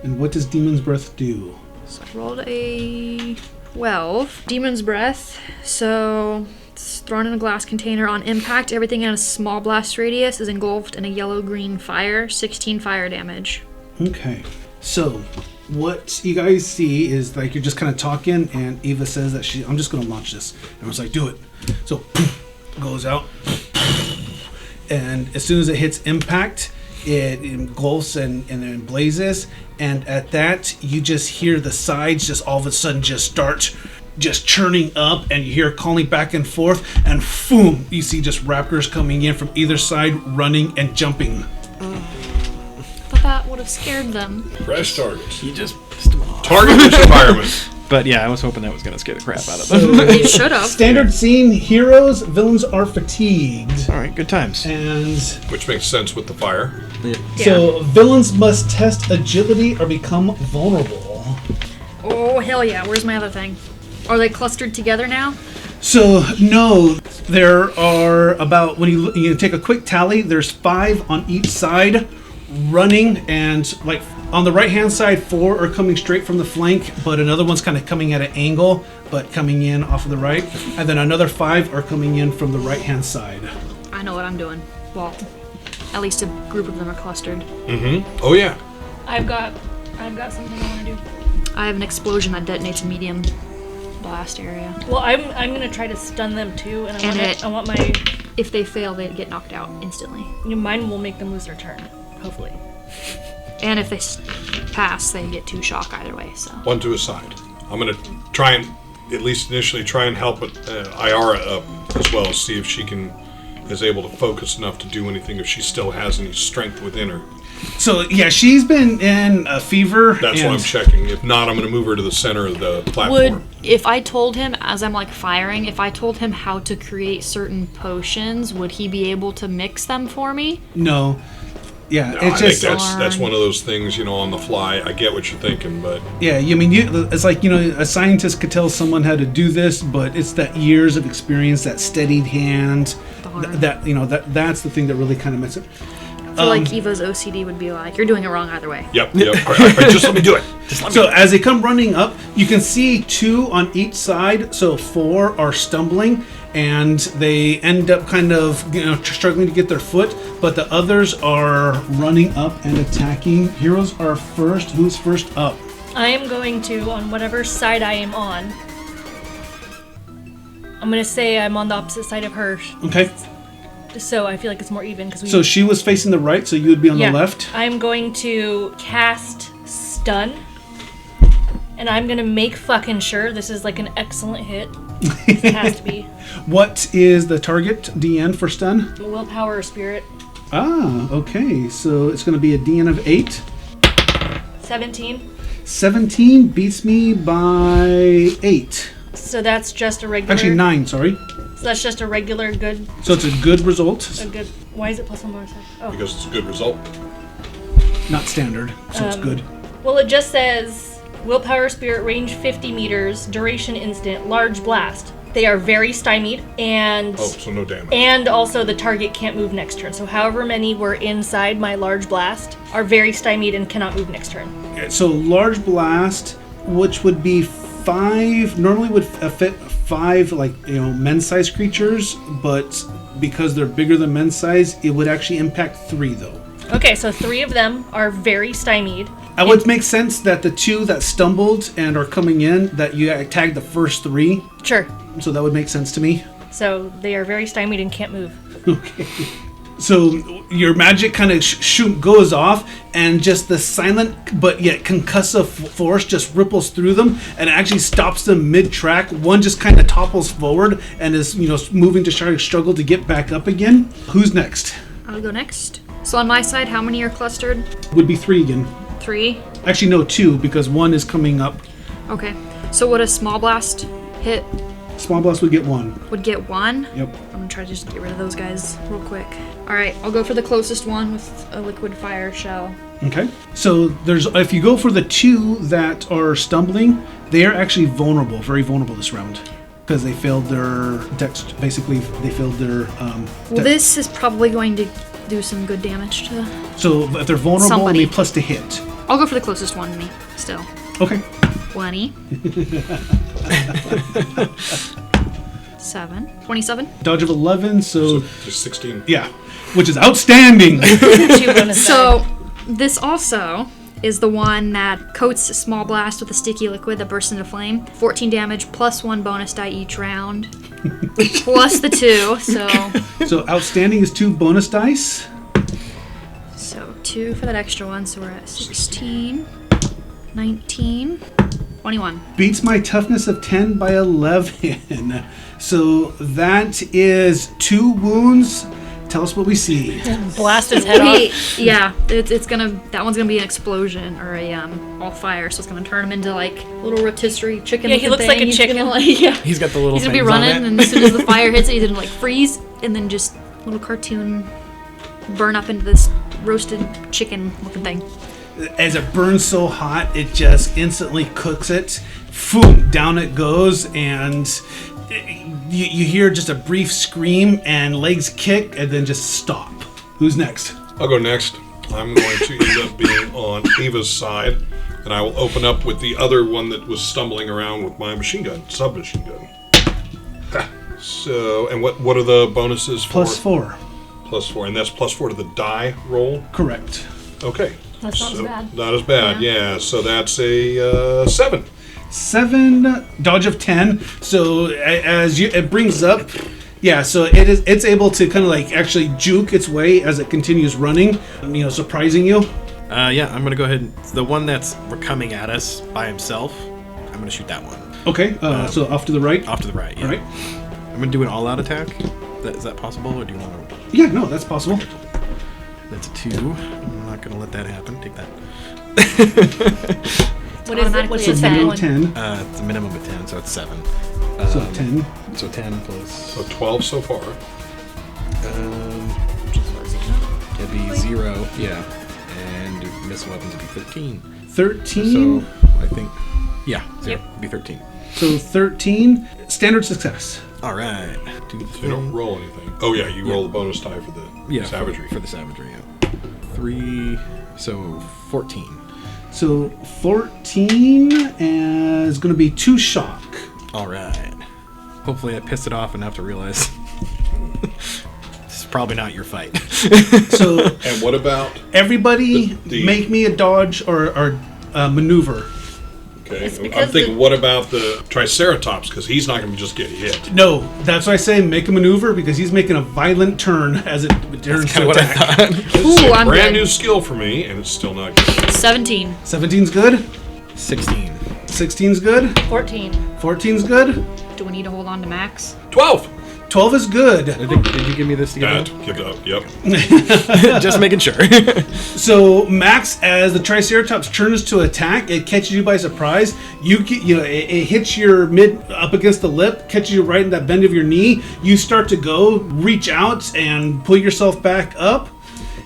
And what does Demon's Breath do? So I rolled a 12. Demon's Breath. So it's thrown in a glass container. On impact, everything in a small blast radius is engulfed in a yellow-green fire. 16 fire damage. Okay, so what you guys see is like you're just kind of talking, and Eva says that I'm just going to launch this. And I was like, do it. So goes out, and as soon as it hits impact, it engulfs and then blazes. And at that, you just hear the sides just all of a sudden just start just churning up, and you hear calling back and forth, and boom, you see just raptors coming in from either side, running and jumping. Thought that would have scared them. Fresh targets. You just pissed them off. Target this environment. But yeah, I was hoping that was going to scare the crap out of them. So, You should have. standard scene: heroes, villains are fatigued. All right, good times. And Which makes sense with the fire. so villains must test agility or become vulnerable. Oh, hell yeah. Where's my other thing? Are they clustered together now? So no, there are about, when you take a quick tally, there's 5 on each side running, and like on the right hand side 4 are coming straight from the flank, but another one's kind of coming at an angle but coming in off of the right, and then another 5 are coming in from the right hand side. I know what I'm doing. Well, at least a group of them are clustered. Mm-hmm. Oh, yeah. I've got something I want to do. I have an explosion that detonates a medium blast area. Well, I'm gonna try to stun them too, and I want my If they fail, they get knocked out instantly. mine will make them lose their turn, hopefully. And if they pass, they get 2 shock either way. So One to a side. I'm going to try and, at least initially, try and help Iara up as well, see if she is able to focus enough to do anything, if she still has any strength within her. So yeah, she's been in a fever. That's and what I'm checking. If not, I'm going to move her to the center of the platform. if I told him, as I'm like firing, if I told him how to create certain potions, would he be able to mix them for me? No. Yeah, No, it's I just think that's one of those things, on the fly. I get what you're thinking, but yeah. I mean, it's like a scientist could tell someone how to do this, but it's that years of experience, that steadied hand, Darn. that's the thing that really kind of makes it. I feel like Eva's OCD would be like, you're doing it wrong either way. yep. All right, just let me do it. So as they come running up, you can see 2 on each side, so 4 are stumbling, and they end up kind of struggling to get their foot, but the others are running up and attacking. Heroes are first. Who's first up? I am going to, on whatever side I am on, I'm gonna say I'm on the opposite side of her, Okay. so I feel like it's more even because we. So she was facing the right, so you would be on yeah, the left. I'm going to cast stun, and I'm gonna make fucking sure this is like an excellent hit. It has to be. What is the target DN for stun? Willpower or spirit. Ah, okay. So it's going to be a DN of 8. 17. 17 beats me by 8. So that's just a regular. Actually, 9, sorry. So that's just a regular good. So it's a good result. A good. Why is it plus 1 bonus? Oh. Because it's a good result. Not standard, so it's good. Well, it just says willpower, spirit, range 50 meters, duration instant, large blast. They are very stymied, and So no damage. and also the target can't move next turn. So however many were inside my large blast are very stymied and cannot move next turn. So large blast, which would be 5, normally would fit 5 men-sized creatures, but because they're bigger than men-size, it would actually impact 3 though. Okay, so 3 of them are very stymied. It would make sense that the 2 that stumbled and are coming in, that you tagged the first 3. Sure. So that would make sense to me. So they are very stymied and can't move. Okay. So your magic kind of goes off, and just the silent but yet concussive force just ripples through them, and it actually stops them mid-track. One just kind of topples forward and is moving to struggle to get back up again. Who's next? I'll go next. So on my side, how many are clustered? Would be 3 again. 3? Actually, no, 2, because 1 is coming up. Okay. So would a small blast hit Small blast would get 1. would get 1? Yep. I'm gonna try to just get rid of those guys real quick. Alright, I'll go for the closest one with a liquid fire shell. Okay. So if you go for the 2 that are stumbling, they are actually vulnerable, very vulnerable this round, because they failed their dex. Basically, they failed their. Well, this is probably going to do some good damage to. So if they're vulnerable, Somebody. only plus to hit. I'll go for the closest one to me. Still. Okay. 20. 27. Dodge of 11, so Just 16. yeah, which is outstanding. 2 bonus So this also is the one that coats a small blast with a sticky liquid that bursts into flame. 14 damage plus 1 bonus die each round. Plus the 2, So outstanding is 2 bonus dice. so 2 for that extra one, so we're at 16, 19, 21. Beats my toughness of 10 by 11. So that is 2 wounds. Tell us what we see. Blast his head Wait, off. yeah, it's gonna. That one's gonna be an explosion or a all fire, so it's gonna turn him into like little rotisserie chicken. Yeah, he looks like a He's chicken. Gonna, like, yeah, He's got the little he's gonna be things on running, it. and as soon as the fire hits it, he's gonna like freeze, and then just little cartoon burn up into this roasted chicken looking thing. As it burns so hot, it just instantly cooks it. Boom, down it goes, and you hear just a brief scream and legs kick, and then just stop. Who's next? I'll go next. I'm going to end up being on Eva's side, and I will open up with the other one that was stumbling around with my machine gun, submachine gun. Ha. So, and what are the bonuses for? Plus 4. Plus 4, and that's plus 4 to the die roll. Correct. Okay. That's not as bad. Not as bad, yeah. So that's a 7. 7, dodge of 10. So as it brings up, yeah. So it's able to kind of like actually juke its way as it continues running. Surprising you. Yeah, I'm gonna go ahead and the one that's coming at us by himself. I'm gonna shoot that one Okay. So off to the right. off to the right. Yeah. All right. I'm gonna do an all-out attack. Is that possible, or do you want to? Yeah. No, that's possible. That's a 2. I'm not gonna let that happen. Take that. What is it? What's So the Minimum second one? 10. It's a minimum of 10, so it's 7. So 10. So 10 plus. So 12 so far. It'd be 0. Yeah, and missile weapons would be 13. 13. So I think, yeah, 0. Yep. It'd be 13. So 13. Standard success. All right. Do the You don't roll anything. Oh yeah, you roll the bonus die for the savagery. For the savagery, yeah. 3, so 14. So 14 is going to be 2 shock. All right. Hopefully I pissed it off enough to realize this is probably not your fight. So And what about? everybody The- make me a dodge or maneuver. Okay, It's I'm because thinking. What about the Triceratops? Because he's not going to just get hit. No, that's why I say make a maneuver because he's making a violent turn as it turns to what I attack. thought. It's Ooh, a I'm brand good. new skill for me, and it's still not good. 17. 17's good. 16. 16's good. 14. 14's good. Do we need to hold on to max? 12. 12 is good. Did you give me this to That get give it up. Yep. Just making sure. So Max, as the Triceratops turns to attack, it catches you by surprise. It hits your mid up against the lip, catches you right in that bend of your knee. You start to go, reach out, and pull yourself back up,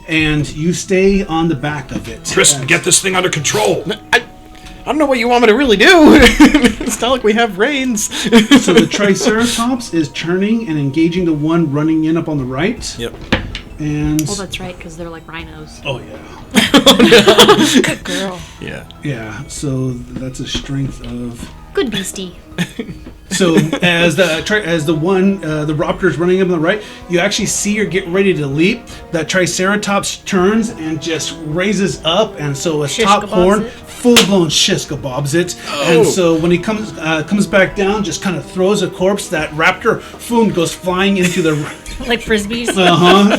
and you stay on the back of it. Tristan, get this thing under control. I don't know what you want me to really do. It's not like we have reins. So the Triceratops is turning and engaging the one running in up on the right. Yep. And Oh, that's right, because they're like rhinos. oh yeah, Good girl. Yeah. yeah. So that's a strength of. Good beastie. So as the raptor is running up on the right, you actually see her get ready to leap. That Triceratops turns and just raises up, and so its Shish top kebabs horn it. full blown shish kebabs it. And so when he comes back down, just kind of throws a corpse. That raptor, boom, goes flying into the Like frisbees.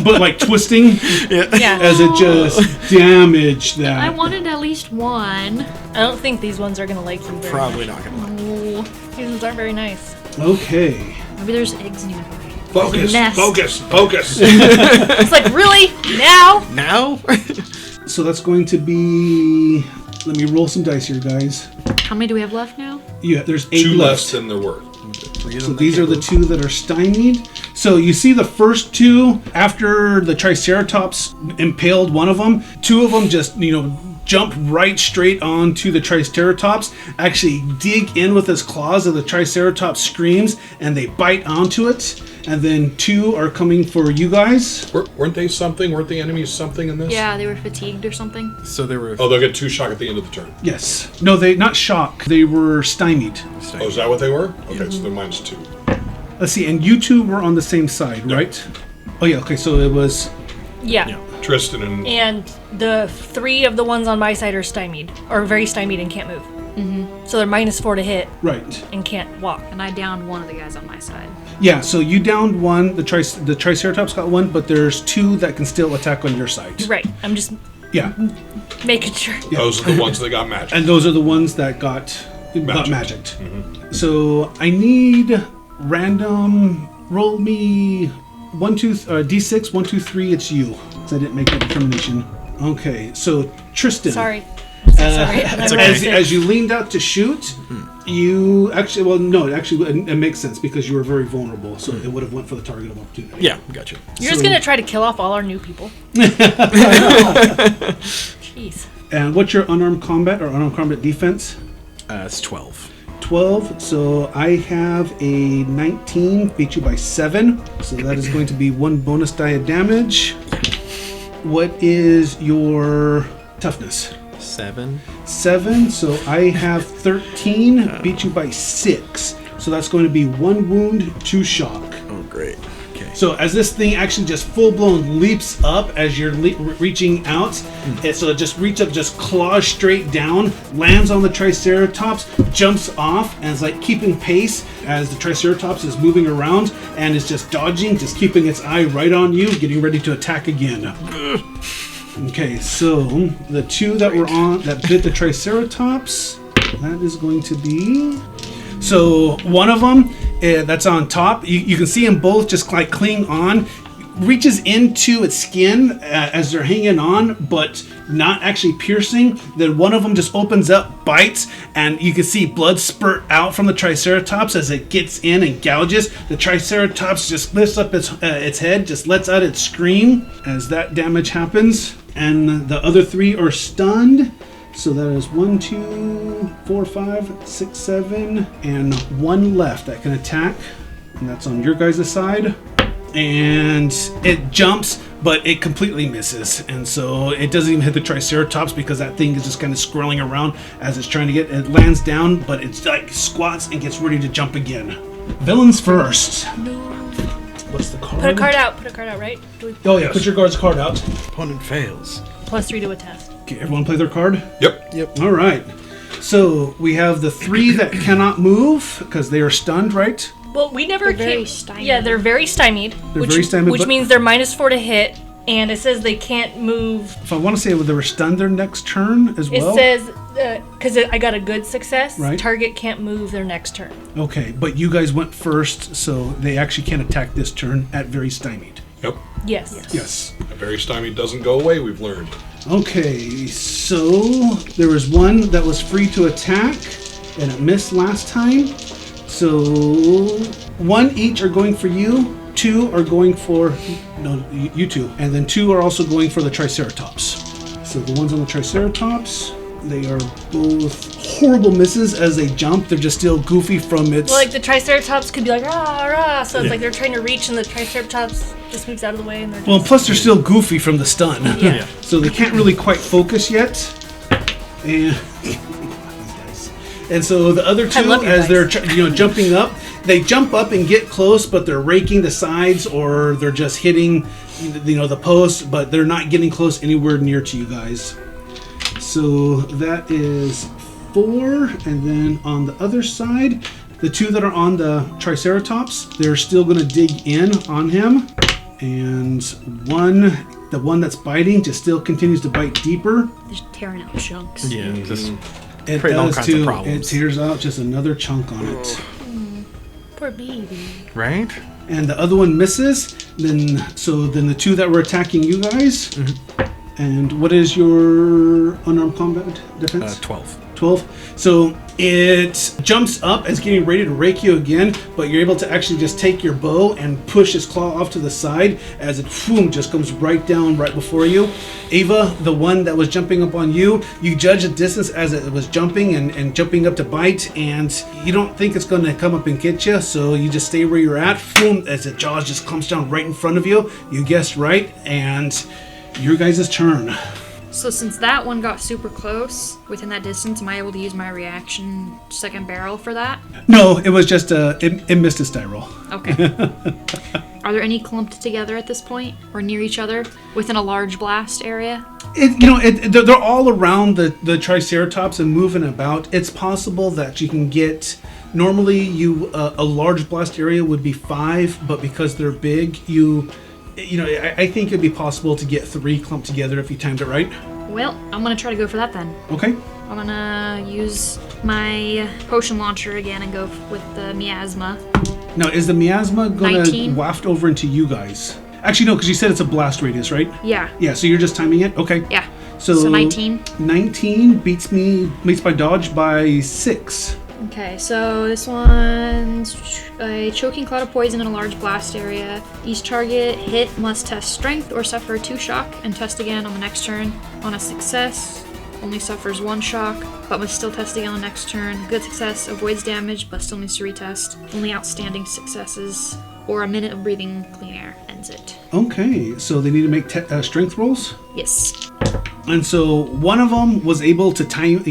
but like twisting Yeah. as it just damaged that. I wanted at least one. I don't think these ones are going to like you very Probably much. not gonna like. Oh, These ones aren't very nice. Okay. maybe there's eggs in your Focus. Nest. Focus. Focus. It's like, really? Now? Now? So that's going to be. Let me roll some dice here, guys. How many do we have left now? Yeah, there's 8 Two left. less than there were. So these are the 2 that are stymied. So you see the first 2 after the Triceratops impaled one of them. 2 of them just jump right straight onto the Triceratops. Actually dig in with his claws, and the Triceratops screams, and they bite onto it. And then 2 are coming for you guys. Weren't they something? Weren't the enemies something in this? Yeah, they were fatigued or something. So there were. Oh, they'll get 2 shock at the end of the turn. Yes. No, they not shock. They were stymied. Oh, is that what they were? Okay, so they're -2. Let's see. And you two were on the same side, right? Oh yeah. Okay. So it was. Yeah. Tristan and... And the 3 of the ones on my side are stymied, or very stymied and can't move. So they're -4 to hit Right. and can't walk. And I downed one of the guys on my side. Yeah. So you downed one. The Triceratops got one, but there's 2 that can still attack on your side. Right. I'm just Yeah. making sure. Those are the ones that got magic. And those are the ones that got magicked. So I need random. Roll me D6 1 2 3. It's you. 'Cause I didn't make that determination. Okay. So Tristan. Sorry. I'm so sorry. It's okay. As you leaned out to shoot, you actually it makes sense because you were very vulnerable, so it would have went for the target of opportunity. Yeah, gotcha. You're just gonna try to kill off all our new people. Jeez. And what's your unarmed combat or unarmed combat defense? It's 12. 12. So I have a 19, beat you by 7. So that is going to be 1 bonus die of damage. What is your toughness? 7. 7. So I have 13, beat you by 6. So that's going to be 1 wound, 2 shock. Oh, great. Okay. So as this thing actually just full-blown leaps up as you're reaching out, and so it just reaches up, just claws straight down, lands on the Triceratops, jumps off, and is like keeping pace as the Triceratops is moving around and is just dodging, just keeping its eye right on you, getting ready to attack again. Okay, so the 2 that were on that bit the Triceratops, that is going to be. So one of them that's on top, you can see them both just like cling on, reaches into its skin as they're hanging on, but not actually piercing. Then one of them just opens up, bites, and you can see blood spurt out from the Triceratops as it gets in and gouges. The Triceratops just lifts up its head, just lets out its scream as that damage happens. And the other 3 are stunned. So that is 1, 2, 4, 5, 6, 7, and 1 left that can attack. And that's on your guys' side. And it jumps, but it completely misses. And so it doesn't even hit the Triceratops because that thing is just kind of swirling around as it's trying to get it. Lands down, but it's like squats and gets ready to jump again. Villains first. No. What's the card? Put a card out, right? Oh yeah, put your guard's card out. Opponent fails. +3 to a test. Okay, everyone play their card? Yep. All right. So we have the 3 that cannot move because they are stunned, right? Well, we never They're came. very stymied. Yeah, they're very stymied. They're very stymied, which but- means they're -4 to hit, and it says they can't move. If I want to say they were stunned their next turn as It well. says because I got a good success. Right. Target can't move their next turn. Okay, but you guys went first, so they actually can't attack this turn at very stymied. Yep. Yes. Yes. A very stymied doesn't go away, we've learned. Okay, so there was one that was free to attack, and it missed last time. So 1 each are going for you, 2 are going for you 2, and then 2 are also going for the Triceratops. So the ones on the Triceratops, they are both horrible misses as they jump. They're just still goofy from its. Well, like the Triceratops could be like rah rah, so it's like they're trying to reach, and the Triceratops just moves out of the way, and they're. Well, plus they're still goofy from the stun. Yeah. So they can't really quite focus yet. And so the other 2, love your as they're dice. jumping up, they jump up and get close, but they're raking the sides or they're just hitting the posts, but they're not getting close anywhere near to you guys. So that is 4, and then on the other side, the 2 that are on the Triceratops, they're still going to dig in on him, and the one that's biting just still continues to bite deeper. Just tearing out chunks. Yeah, just It creating all does kinds of too. It problems. tears out just another chunk on it. Poor baby. Right? And the other one misses. Then the 2 that were attacking you guys. And what is your unarmed combat defense? 12. 12. So it jumps up as getting ready to rake you again, but you're able to actually just take your bow and push its claw off to the side as it just comes right down right before you. Ava, the one that was jumping up on you, you judge the distance as it was jumping and jumping up to bite, and you don't think it's going to come up and get you, so you just stay where you're at. As the jaws just clumps down right in front of you. You guessed right, and your guys' turn. So since that one got super close, within that distance, am I able to use my reaction second barrel for that? No, it was just it missed its die roll. Okay. Are there any clumped together at this point, or near each other, within a large blast area? They're all around the Triceratops and moving about. It's possible that you can get. Normally, a large blast area would be 5, but because they're big, I think it'd be possible to get 3 clumped together if you timed it right. Well, I'm gonna try to go for that then. Okay. I'm gonna use my potion launcher again and go with the miasma. Now, is the miasma going 19. to waft over into you guys? Actually, no, because you said it's a blast radius, right? Yeah. Yeah, so you're just timing it? Okay. Yeah. So 19. 19 beats my dodge by 6. Okay, so this one's a choking cloud of poison in a large blast area. Each target hit must test strength or suffer 2 shock and test again on the next turn. On a success, only suffers 1 shock, but must still test again on the next turn. Good success avoids damage, but still needs to retest. Only outstanding successes or a minute of breathing clean air ends it. Okay, so they need to make strength rolls? Yes. And so one of them was able to time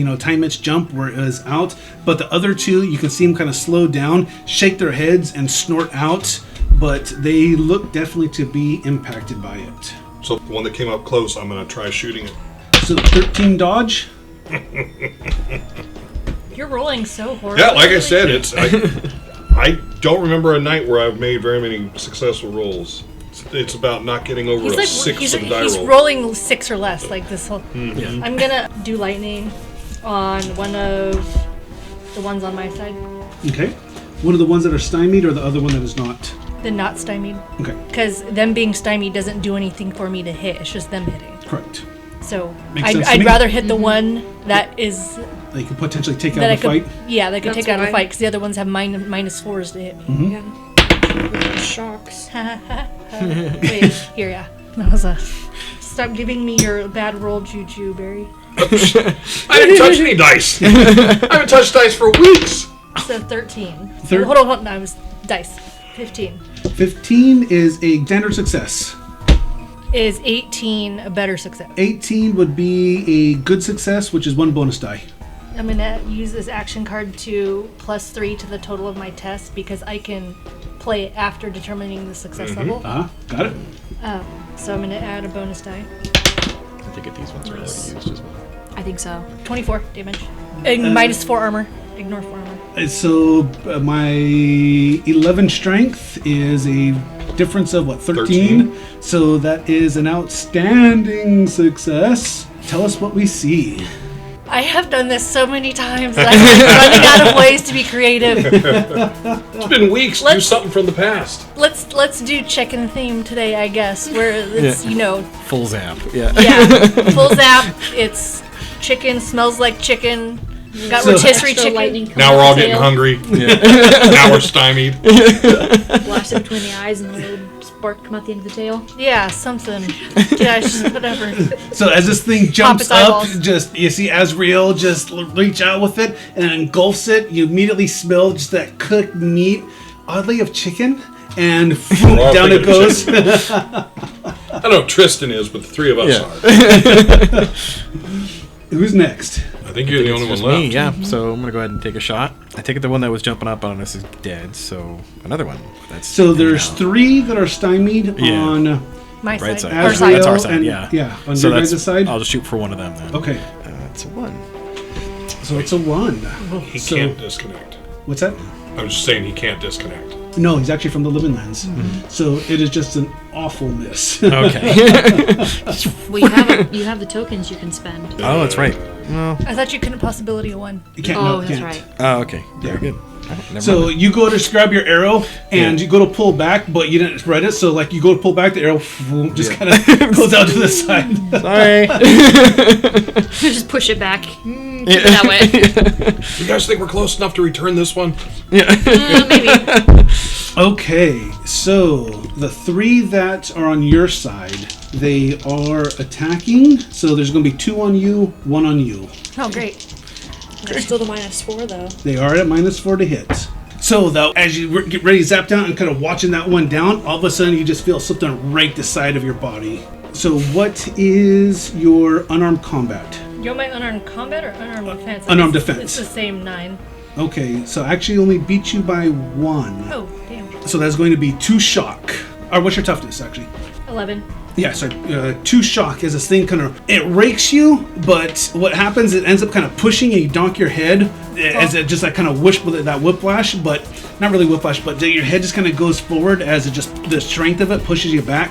its jump where it was out, but the other 2, you can see them kind of slow down, shake their heads, and snort out, but they look definitely to be impacted by it. So the one that came up close, I'm going to try shooting it. So 13 dodge. You're rolling so horribly. Yeah, like I said, I don't remember a night where I've made very many successful rolls. It's about not getting over a 6 of the die he's roll. rolling 6 or less, like this whole. Yeah. I'm gonna do lightning on one of the ones on my side. Okay. One of the ones that are stymied or the other one that is not? The not stymied. Okay. Because them being stymied doesn't do anything for me to hit. It's just them hitting. Correct. So Makes sense to I'd me. rather hit the one that is They could potentially take out that I the could. fight. Yeah, they could That's take out of the why. fight because the other ones have -4s to hit me. Mm-hmm. Yeah. Shocks. Wait, here, yeah. That was a. Stop giving me your bad roll, Juju, Barry. I didn't touch any dice. I haven't touched dice for weeks. So 13. Thir- Hold on. No, I was dice. 15. 15 is a standard success. Is 18 a better success? 18 would be a good success, which is 1 bonus die. I'm gonna use this action card to +3 to the total of my test because I can play it after determining the success level. Got it. So I'm gonna add a bonus die. I think these ones are already used as well. I think so. 24 damage. -4 armor. Ignore 4 armor. So my 11 strength is a difference of what, 13? So that is an outstanding success. Tell us what we see. I have done this so many times that I'm running out of ways to be creative. It's been weeks. Do Let's- something from the past. Let's do chicken theme today, I guess, where it's Full zap. Yeah. full zap. It's chicken, smells like chicken. Got So- rotisserie Extra chicken. lightning coming Now we're out all the getting tail, hungry. Now we're stymied. blasted between the eyes, and the little spark come out the end of the tail. Yeah, something. Gosh, whatever. So as this thing jumps its up, eyeballs. just you see Azrael just reach out with it and engulfs it. You immediately smell just that cooked meat, oddly of chicken, and all down it thinking goes. chicken. I don't know if Tristan is, but the 3 of us Yeah. are. Who's next? I think you're the only one Just left. me, yeah. So I'm gonna go ahead and take a shot. I take it the one that was jumping up on us is dead, so another one. That's So there's down. 3 that are stymied Yeah. on My Right side. side. Our Azrael side. That's our side, and yeah. on So your that's guys' side. I'll just shoot for one of them then. Okay, It's a 1. so it's a 1. He So- can't disconnect. What's that? I'm just saying he can't disconnect. No, he's actually from the Living Lands. So it is just an awful miss. Okay. Well, you have the tokens you can spend. Oh, that's right. Well, I thought you couldn't possibility a 1. You can't. Oh, no, that's can't. right. oh, okay. Yeah. Very good. All right, never So mind. you go to grab your arrow and you go to pull back, but you didn't spread it. So like you go to pull back, the arrow just kind of goes out to the side. Sorry. Just push it back. Keep it that way. You guys think we're close enough to return this one? Maybe. Okay, so the 3 that are on your side, they are attacking. So there's going to be 2 on you, 1 on you. Oh, great. They're still the -4 though. They are at -4 to hit. So though, as you get ready to zap down and kind of watching that one down, all of a sudden you just feel something right the side of your body. So what is your unarmed combat? You want my unarmed combat or unarmed defense? Unarmed It's- defense. It's the same 9. Okay, so I actually only beat you by 1. Oh, damn. So that's going to be 2 shock. Or what's your toughness, actually? 11. Yeah, sorry. 2 shock as this thing kind of, it rakes you, but what happens, it ends up kind of pushing and you donk your head as it just like kind of whoosh with that whiplash, but not really whiplash, but your head just kind of goes forward as it just, the strength of it pushes you back.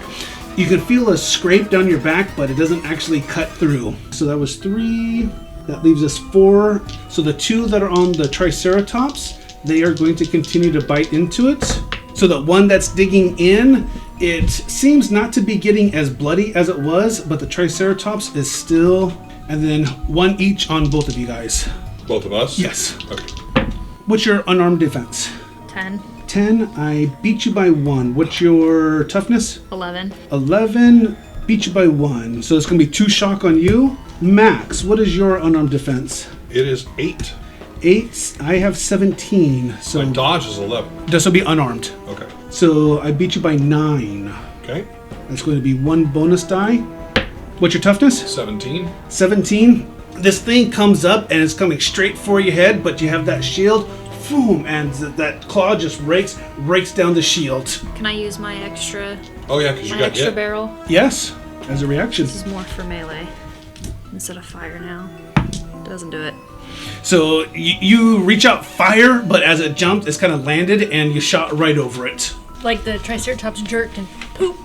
You can feel a scrape down your back, but it doesn't actually cut through. So that was 3. That leaves us 4. So the 2 that are on the Triceratops, they are going to continue to bite into it. So the one that's digging in, it seems not to be getting as bloody as it was, but the Triceratops is still, and then 1 each on both of you guys. Both of us? Yes. Okay. What's your unarmed defense? 10. 10. I beat you by 1. What's your toughness? 11. 11. Beat you by 1. So it's going to be 2 shock on you. Max, what is your unarmed defense? It is 8. 8. I have 17. So My dodge is 11. this will be unarmed. Okay. So I beat you by 9. Okay. That's going to be 1 bonus die. What's your toughness? 17. 17. This thing comes up and it's coming straight for your head, but you have that shield. Boom, and that claw just rakes down the shield. Can I use my extra Oh, yeah, because you got hit. barrel? Yes, as a reaction. This is more for melee instead of fire now. Doesn't do it. So you reach out fire, but as it jumped, it's kind of landed and you shot right over it. Like the Triceratops jerked and poop.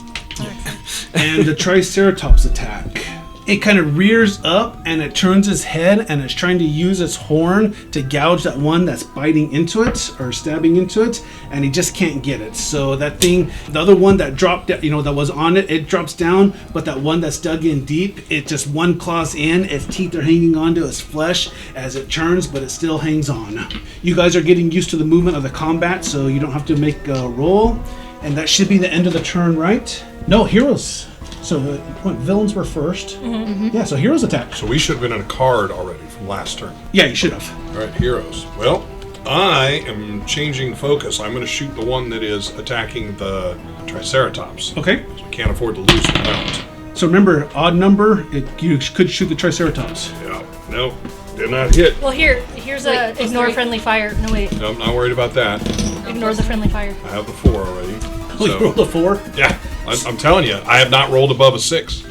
And the Triceratops attack. It kind of rears up and it turns its head and it's trying to use its horn to gouge that one that's biting into it or stabbing into it, and he just can't get it. So that thing, the other one that dropped, that was on it, it drops down, but that one that's dug in deep, it just one claws in, its teeth are hanging onto its flesh as it turns, but it still hangs on. You guys are getting used to the movement of the combat, so you don't have to make a roll, and that should be the end of the turn, right? No, heroes. So villains were first. Mm-hmm. Yeah, so heroes attack. So we should have been in a card already from last turn. Yeah, you should have. All right, heroes. Well, I am changing focus. I'm going to shoot the one that is attacking the Triceratops. Okay. We can't afford to lose the round. So remember, odd number, you could shoot the Triceratops. Yeah. No, did not hit. Well, here's a ignore friendly fire. No, wait. No, I'm not worried about that. Ignore the friendly fire. I have the 4 already. Oh, you rolled a 4? Yeah, I'm telling you, I have not rolled above a 6.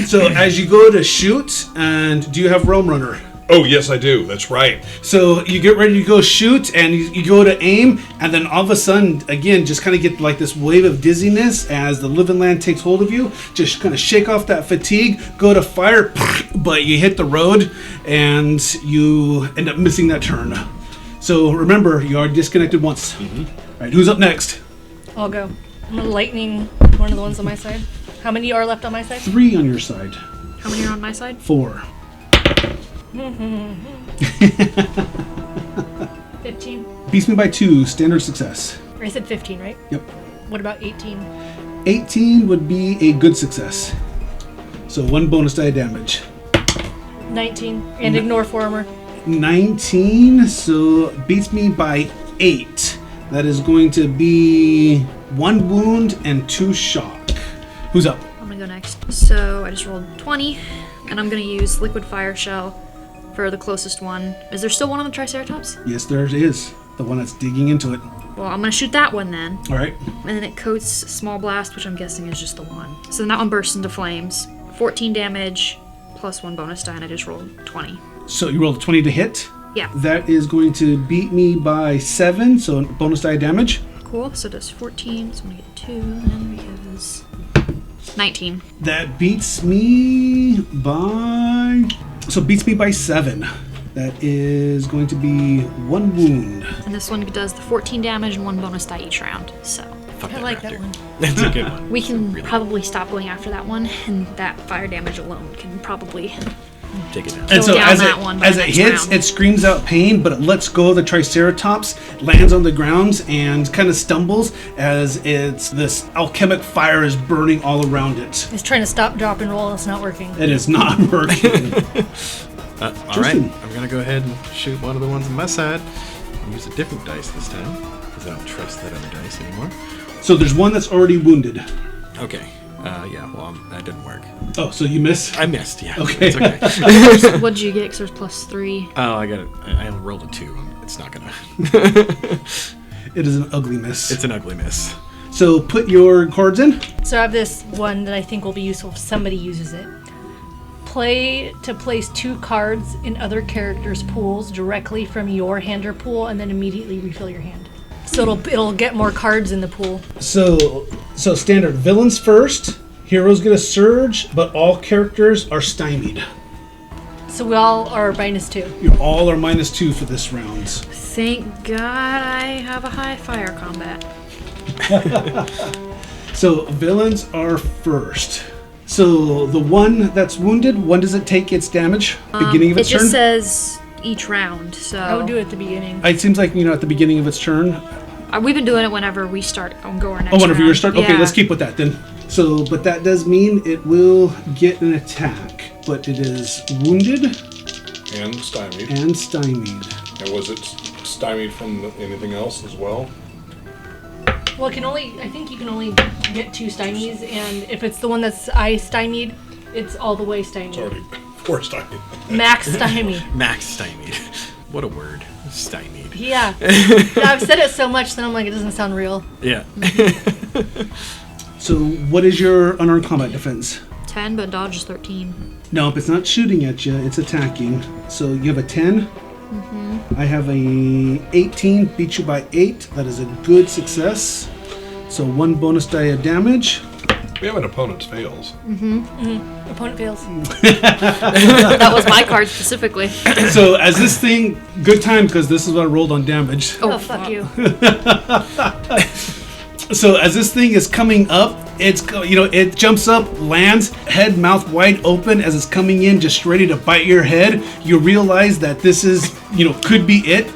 So as you go to shoot, and do you have Realm Runner? Oh, yes, I do. That's right. So you get ready to go shoot, and you go to aim, and then all of a sudden, again, just kind of get like this wave of dizziness as the living land takes hold of you. Just kind of shake off that fatigue, go to fire, but you hit the road, and you end up missing that turn. So remember, you are disconnected once. Mm-hmm. All right, who's up next? I'll go. I'm gonna lightning one of the ones on my side. How many are left on my side? 3 on your side. How many are on my side? 4. 15. Beats me by 2, standard success. I said 15, right? Yep. What about 18? 18 would be a good success. So 1 bonus die damage. 19. And ignore 4 armor. 19, so beats me by 8. That is going to be 1 wound and 2 shock. Who's up? I'm gonna go next. So I just rolled 20, and I'm gonna use liquid fire shell for the closest one. Is there still one on the Triceratops? Yes, there is. The one that's digging into it. Well, I'm gonna shoot that one then. All right. And then it coats small blast, which I'm guessing is just the one. So then that one bursts into flames. 14 damage plus 1 bonus die, and I just rolled 20. So you rolled a 20 to hit. Yeah. That is going to beat me by 7, so bonus die damage. Cool. So does 14. So I'm gonna get 2, and because 19. That beats me by... So beats me by 7. That is going to be 1 wound. And this one does the 14 damage and 1 bonus die each round. So I like that one. That's a good one. we can probably stop going after that one, and that fire damage alone can probably take it down. And so down as that it one by as the it next hits, round. it screams out pain, but it lets go of the Triceratops, lands on the ground, and kind of stumbles as this alchemic fire is burning all around it. It's trying to stop, drop, and roll. It's not working. It is not working. All right, Tristan. I'm gonna go ahead and shoot one of the ones on my side. I'll use a different dice this time because I don't trust that other dice anymore. So there's one that's already wounded. Okay. Yeah. Well, that didn't work. Oh, so you miss? I missed. Yeah. Okay. It's okay. What did you get? Because there's +3. Oh, I got it. I rolled a 2. It's not gonna. It is an ugly miss. It's an ugly miss. So put your cards in. So I have this one that I think will be useful if somebody uses it. Play to place 2 cards in other characters' pools directly from your hand or pool, and then immediately refill your hand. So it'll get more cards in the pool. So standard villains first. Heroes get a surge, but all characters are stymied. So we all are -2. You all are -2 for this round. Thank God I have a high fire combat. So villains are first. So the one that's wounded, when does it take its damage? Beginning of It its just turn? says each round, so... I would do it at the beginning. It seems like, at the beginning of its turn. We've been doing it whenever we start on go our next Oh, whenever round. you start? Okay, Yeah. let's keep with that then. So, but that does mean it will get an attack. But it is wounded And stymied. and stymied. And was it stymied from anything else as well? Well, I think you can only get 2 stymies, and if it's the one that's stymied, it's all the way stymied. It's already 4 stymied. Max stymied. Max stymied. What a word. Stymied. Yeah. I've said it so much that I'm like, it doesn't sound real. Yeah. So, what is your unarmed combat defense? 10, but dodge is 13. Nope, it's not shooting at you, it's attacking. So you have a 10. I have a 18, beat you by 8. That is a good success. So 1 bonus die of damage. We have an opponent's fails. Opponent fails. That was my card specifically. So as this thing, good time because this is what I rolled on damage. Oh, fuck you. So as this thing is coming up, it jumps up, lands, head, mouth wide open as it's coming in, just ready to bite your head. You realize that this is, could be it,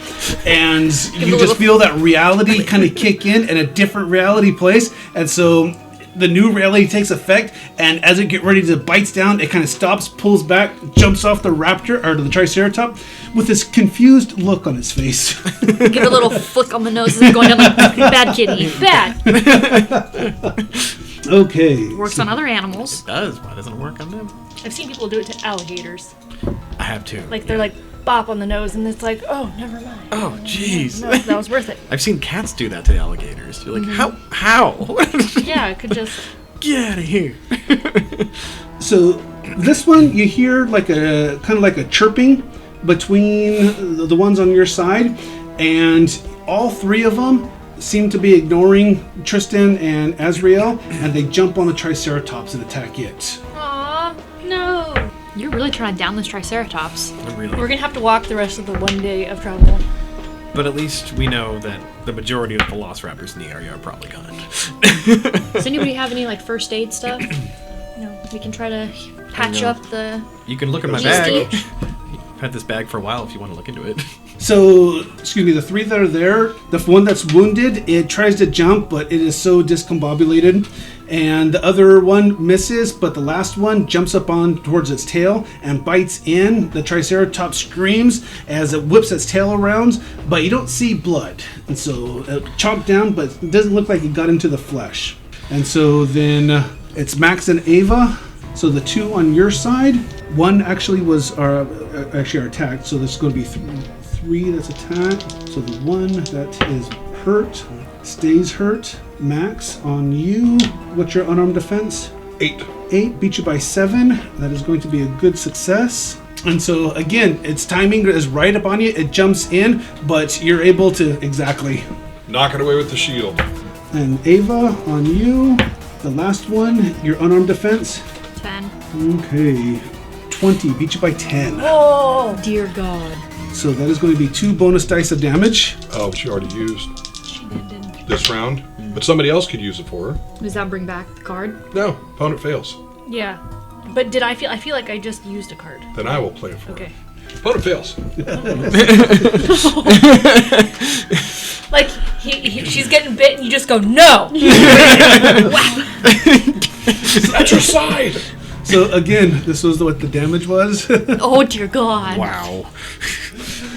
and you just feel that reality kind of kick in a different reality place, and so the new reality takes effect, and as it get ready to bites down, it kind of stops, pulls back, jumps off the raptor or the Triceratops with this confused look on its face. Give it a little flick on the nose as it's going down like bad kitty. Bad. Okay. Works on other animals. It does. Why doesn't it work on them? I've seen people do it to alligators. I have too. Like, they're like, bop on the nose, and it's like, oh, never mind. Oh, jeez. No, that was worth it. I've seen cats do that to alligators. You're like, how? Yeah, it could just... Get out of here. So this one, you hear like a kind of like a chirping between the ones on your side, and all 3 of them seem to be ignoring Tristan and Azrael, and they jump on the Triceratops and attack it. Aw, no. You're really trying to down this Triceratops. Really? We're gonna have to walk the rest of the 1 day of travel. But at least we know that the majority of the velociraptors in the area are probably gone. Does anybody have any like first aid stuff? No. We can try to patch up the... You can look at my Just bag. eat. I've had this bag for a while if you want to look into it. So, the 3 that are there, the one that's wounded, it tries to jump, but it is so discombobulated. And the other one misses, but the last one jumps up on towards its tail and bites in. The Triceratops screams as it whips its tail around, but you don't see blood. And so it chomped down, but it doesn't look like it got into the flesh. And so then it's Max and Ava. So the 2 on your side, 1 actually are attacked. So there's going to be 3 that's attacked. So the 1 that is hurt stays hurt. Max, on you, what's your unarmed defense? 8. 8, beat you by 7. That is going to be a good success. And so again, its timing is right up on you. It jumps in, but you're able to exactly. Knock it away with the shield. And Ava, on you, the last one, your unarmed defense. 10. Okay, 20, beat you by 10. Oh, Dear God. So that is going to be 2 bonus dice of damage. Oh, she already used she didn't. this round. But somebody else could use it for her. Does that bring back the card? No, opponent fails. Yeah. But did I feel like I just used a card. Then I will play it for Okay. him. Opponent fails. Like she's getting bit, and you just go no. At your side. So again, this was what the damage was. Oh dear God. Wow.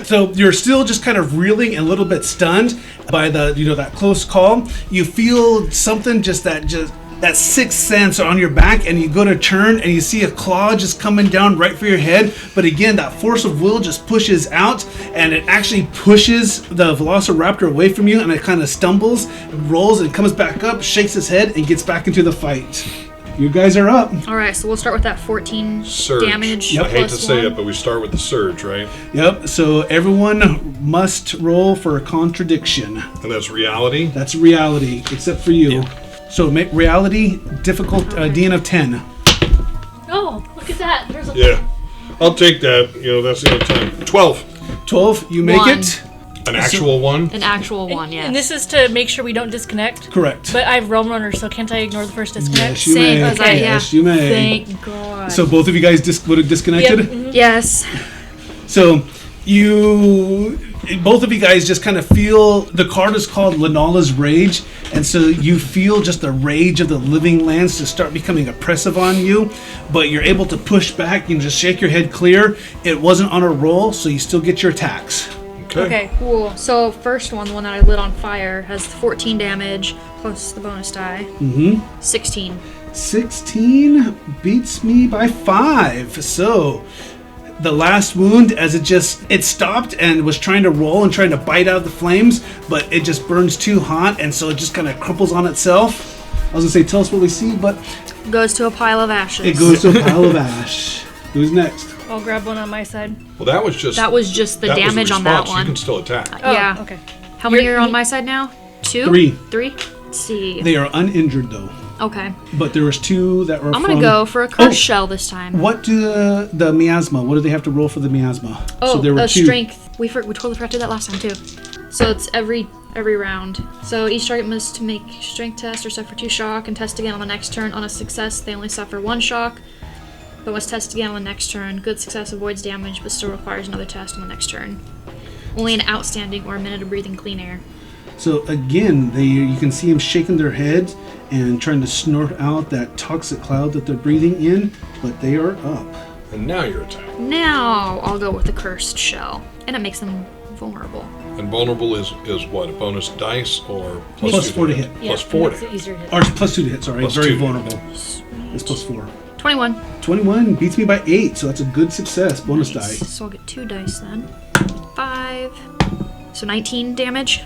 So you're still just kind of reeling and a little bit stunned by the that close call. You feel something that sixth sense on your back, and you go to turn and you see a claw just coming down right for your head. But again, that force of will just pushes out, and it actually pushes the velociraptor away from you, and it kind of stumbles, rolls, and comes back up, shakes his head, and gets back into the fight. You guys are up. All right, so we'll start with that 14 Surge. damage. I hate to plus say one. it, but we start with the surge, right? Yep, so everyone must roll for a contradiction. And that's reality. That's reality, except for you. So make reality difficult, DN of 10. Oh, look at that. There's a Yeah. I'll take that. That's the other time. 12. 12, you make One. it. An actual one. An actual one, yes. And this is to make sure we don't disconnect. Correct. But I have Realm Runner, so can't I ignore the first disconnect? Yes, you Same may. as I- yeah. Yes, you may. Thank God. So both of you guys would have disconnected? Yep. Mhm. Yes. So both of you guys just kind of feel, the card is called Lenala's Rage, and so you feel just the rage of the living lands to start becoming oppressive on you, but you're able to push back and just shake your head clear. It wasn't on a roll, so you still get your attacks. Okay. Cool. So first one, the one that I lit on fire, has 14 damage plus the bonus die. 16. 16 beats me by 5. So the last wound, as it stopped and was trying to roll and trying to bite out the flames, but it just burns too hot, and so it just kind of crumples on itself. I was gonna say, tell us what we see, but Goes to a pile of ashes. it goes to a pile of ash. Who's next? I'll grab one on my side. Well, that was just. That was just the that was damage on that response. You one. can still attack. Oh, Yeah. Okay. How many You're- are on my side now? 2? 3. 3? Let's see. They are uninjured though, Okay. but there was 2 that were. I'm gonna from- go for a curse Oh! shell this time. What do the miasma? What do they have to roll for the miasma? Oh, so there were a 2. strength. We totally forgot to do that last time too. So it's every round. So each target must make strength test or suffer 2 shock and test again on the next turn. On a success, they only suffer 1 shock, but must test again on the next turn. Good success avoids damage, but still requires another test on the next turn. Only an outstanding or a minute of breathing clean air. So again, you can see them shaking their heads and trying to snort out that toxic cloud that they're breathing in, but they are up. And now you're attacking. Now I'll go with the cursed shell, and it makes them vulnerable. And vulnerable is what? A bonus dice or Plus 4 to hit. Plus 4 to It's hit. easier to hit. Or it's plus 2 to hit, sorry. Plus Very 2 to hit. vulnerable. It's plus 4. 21. 21 beats me by 8, so that's a good success. Bonus Nice. die. So I'll get 2 dice then. 5. So 19 damage.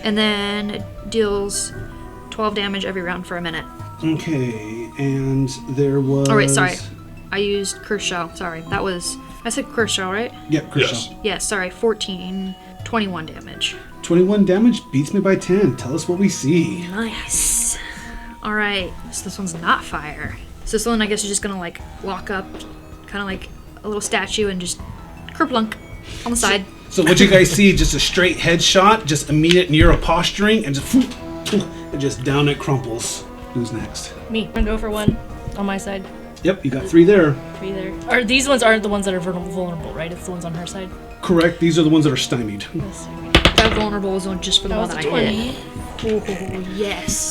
And then it deals 12 damage every round for a minute. Okay, and there was... Oh, wait, sorry. I used curse shell. Sorry. That was... I said curse shell, right? Yep, Yes. Kershaw. Yes, sorry. 14. 21 damage. 21 damage beats me by 10. Tell us what we see. Nice. Alright. So this one's not fire. So this one, I guess, is just gonna, walk up, kind of like a little statue, and just kerplunk on the side. So what you guys see, just a straight headshot, just immediate neuro posturing, and just... and just down it crumples. Who's next? Me. I'm gonna go for one on my side. Yep, you got 3 there. 3 there. These ones aren't the ones that are vulnerable, right? It's the ones on her side. Correct, these are the ones that are stymied. Yes. That vulnerable is one just for the That one was that a I 20. hit. Oh, yes.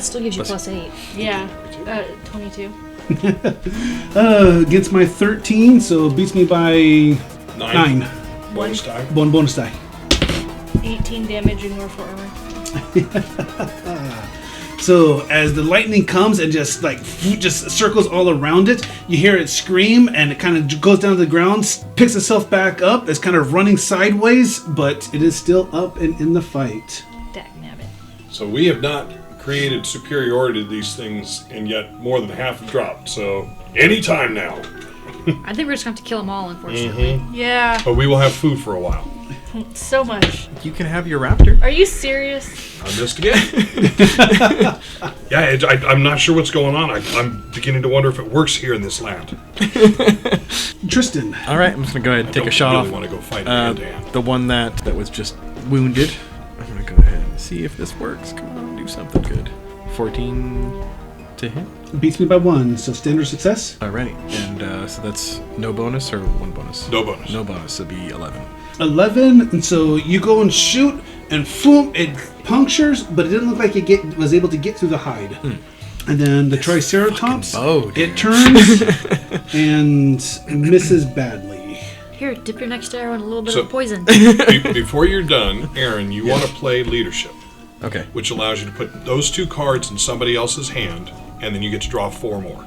Still gives you plus 8. Yeah. 22. Against my 13, so it beats me by 9. Bonus die. One bonus die. 18 damage, ignore 4 armor. So as the lightning comes and just circles all around it, you hear it scream, and it kind of goes down to the ground, picks itself back up. It's kind of running sideways, but it is still up and in the fight. Dagnabbit. So we have not created superiority to these things, and yet more than half have dropped. So anytime now. I think we're just gonna have to kill them all, unfortunately. Yeah. But we will have food for a while. So much. You can have your raptor. Are you serious? I missed again. Yeah, I'm not sure what's going on. I'm beginning to wonder if it works here in this land. Tristan. All right, I'm just gonna go ahead and take a shot really off. want to go fight Dan. The one that was just wounded. I'm gonna go ahead and see if this works. Come on, do something good. 14 to hit. Beats me by 1, so standard success. Alrighty. And so that's no bonus or 1 bonus? No bonus. No bonus. It'd be 11. 11, and so you go and shoot, and boom, it punctures, but it didn't look like it was able to get through the hide. And then the Triceratops, bow, dude. it turns and misses badly. Here, dip your next arrow in a little bit So- of poison. Before you're done, Aaron, you want to play leadership, Okay. which allows you to put those 2 cards in somebody else's hand, and then you get to draw 4 more.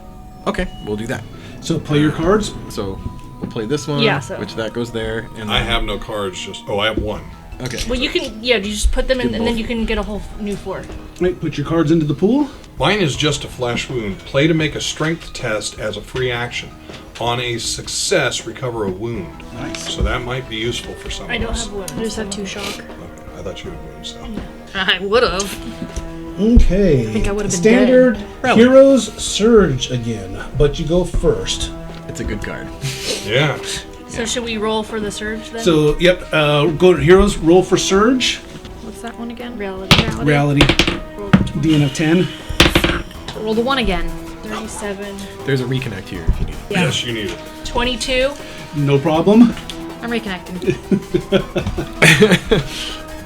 Okay, we'll do that. So play your cards. So we'll play this one, Yeah, so- which that goes there. And I then- have no cards. I have 1. Okay. Well, you can, you just put them in, Do and then both. you can get a whole new 4. Right, put your cards into the pool. Mine is just a flesh wound. Play to make a strength test as a free action. On a success, recover a wound. Nice. So that might be useful for some I of don't us. have one. I just have 2 shock. Okay, I thought you had wounds. So. I would have. Okay. I think I would've been Standard Probably. Heroes Surge again, but you go first. It's a good card. Yeah. So should we roll for the surge then? So, yep, go to Heroes, roll for Surge. What's that one again? Reality. Reality, Roll the 20. DN of 10. Roll the 1 again. 37. There's a reconnect here if you need it. Yeah. Yes, you need it. 22. No problem. I'm reconnecting.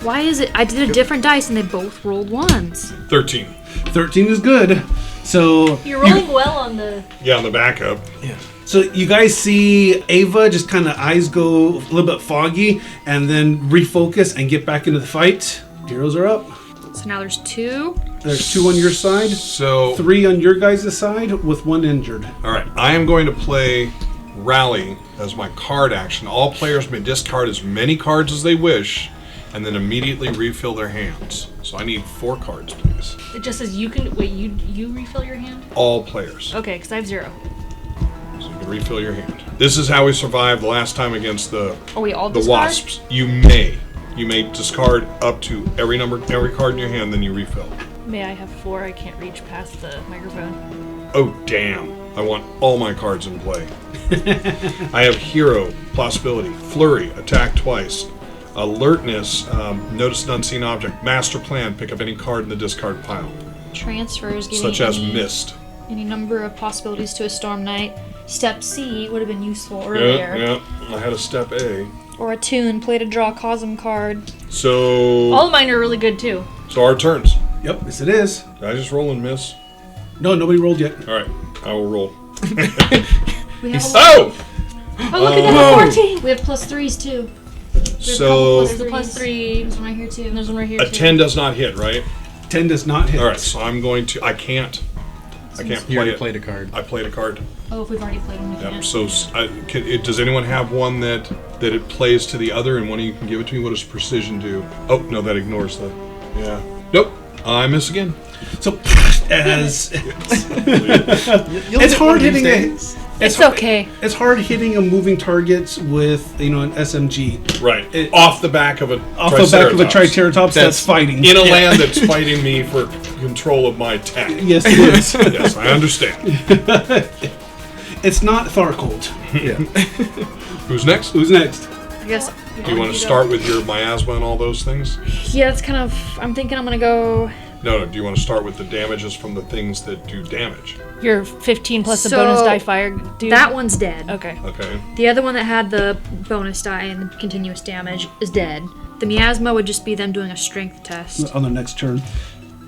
Why is it? I did a different dice and they both rolled 1s. 13. 13 is good. So You're rolling well on the. Yeah, on the backup. Yeah. So you guys see Ava just kind of eyes go a little bit foggy and then refocus and get back into the fight. Heroes are up. So now there's 2. There's 2 on your side, So, 3 on your guys' side with 1 injured. all right, I am going to play Rally as my card action. All players may discard as many cards as they wish and then immediately refill their hands. So I need 4 cards, please. It just says you can. Wait, you refill your hand? All players. Okay, because I have 0. So you can refill your hand. This is how we survived the last time against the Oh, we all the discard? wasps. You may discard up to every card in your hand, then you refill. May I have 4? I can't reach past the microphone. Oh damn! I want all my cards in play. I have Hero, Possibility, Flurry, Attack twice, Alertness, Notice an unseen object, Master Plan, pick up any card in the discard pile, Transfers giving such as any, Mist. any number of possibilities to a Storm Knight. Step C would have been useful earlier. Yeah, I had a step A. Or a tune, play to draw a Cosm card. So, All of mine are really good too. so our turns. Yep, yes it is. Did I just roll and miss? No, nobody rolled yet. All right, I will roll. We have, Oh! oh, look at that, 14! We have +3s too. So There's a +3. There's one right here too. And there's one right here a too. 10 does not hit, right? 10 does not hit. All right, so I'm going to. I can't You play already it. played a card. I played a card. Oh, if we've already played them, we Yep. can't. So, does anyone have one that it plays to the other, and one of you can give it to me? What does precision do? Oh no, that ignores the. Yeah. Nope. I miss again. So, as it's hard hitting a, It's okay. it's hard hitting a moving targets with an SMG Right. It- off the back of a. off the back of a Triceratops that's fighting in a land that's fighting me for control of my tech. Yes, it is. Yes, I understand. It's not Tharcold. Yeah. Who's next? Who's next? I guess. Do you want to start with your miasma and all those things? Yeah, it's kind of. I'm thinking I'm gonna go. No. Do you want to start with the damages from the things that do damage? You're 15 plus So, a bonus die fire, dude. That one's dead. Okay. Okay. The other one that had the bonus die and the continuous damage is dead. The miasma would just be them doing a strength test. On the next turn.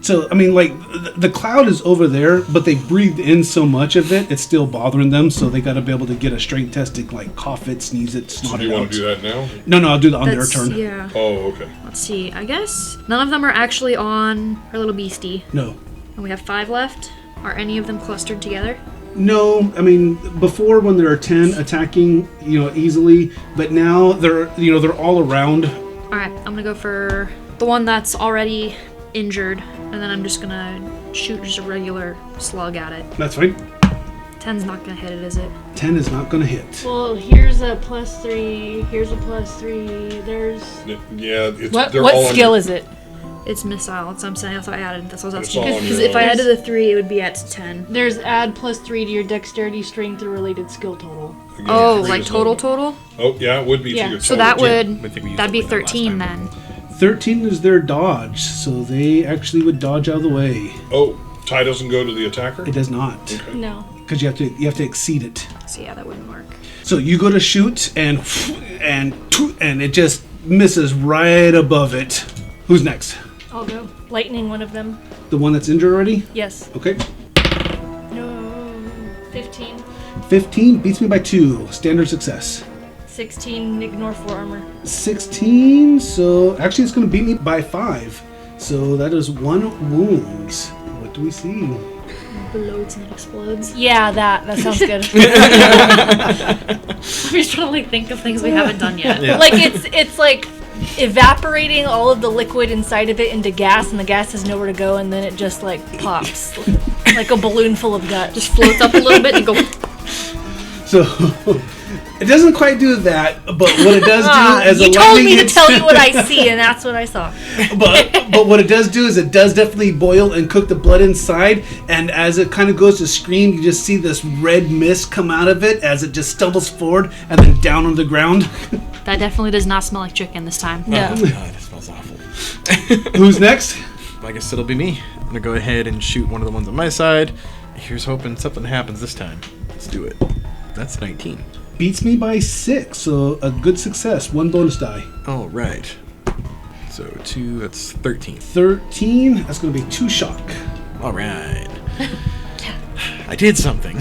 So, I mean, like, the cloud is over there, but they breathed in so much of it, it's still bothering them, so they got to be able to get a strength test to, like, cough it, sneeze it, So snot do it you want out. to do that now? No, I'll do that on their That's- turn. Yeah. Oh, okay. Let's see. I guess none of them are actually on our little beastie. No. And we have 5 left. Are any of them clustered together? No, I mean, before when there are 10 attacking, easily, but now they're all around. Alright, I'm gonna go for the one that's already injured, and then I'm just gonna shoot just a regular slug at it. That's fine. 10's not gonna hit it, is it? 10 is not going to hit. Well, here's a +3. Here's a +3. There's. Yeah. It's, What they're all on skill your- is it? It's missile. That's what I'm saying. That's what I added. That's what I was It's all asking. on Because your if I own. added the 3, it would be at 10. There's add +3 to your dexterity, strength, or related skill total. Oh, Three like is total low. total? Oh, yeah, it would be Yeah. to your So total. that would I think we used that'd it be like that last 13 time. then. 13 is their dodge, so they actually would dodge out of the way. Oh, tie doesn't go to the attacker? It does not, Okay. No. because you have to exceed it. So yeah, that wouldn't work. So you go to shoot, and it just misses right above it. Who's next? I'll go. Lightning one of them. The one that's injured already? Yes. Okay. No. 15. 15 beats me by 2. Standard success. 16. Ignore 4 armor. 16, so actually it's going to beat me by 5. So that is 1 wound. What do we see? Bloats and it explodes. Yeah, that sounds good. I'm just trying to think of things we haven't done yet. Yeah. Like it's like evaporating all of the liquid inside of it into gas, and the gas has nowhere to go, and then it just like pops like a balloon full of guts. Just floats up a little bit and go. So it doesn't quite do that, but what it does do as you a told lightning me to hits, tell you what I see, and that's what I saw. but what it does do is it does definitely boil and cook the blood inside, and as it kind of goes to scream, you just see this red mist come out of it as it just stumbles forward and then down on the ground. That definitely does not smell like chicken this time. No. Oh, God, that smells awful. Who's next? I guess it'll be me. I'm gonna go ahead and shoot one of the ones on my side. Here's hoping something happens this time. Let's do it. That's 19. Beats me by 6, so a good success. 1 bonus die. All right. So 2, that's 13. 13, that's going to be 2 shock. All right. I did something.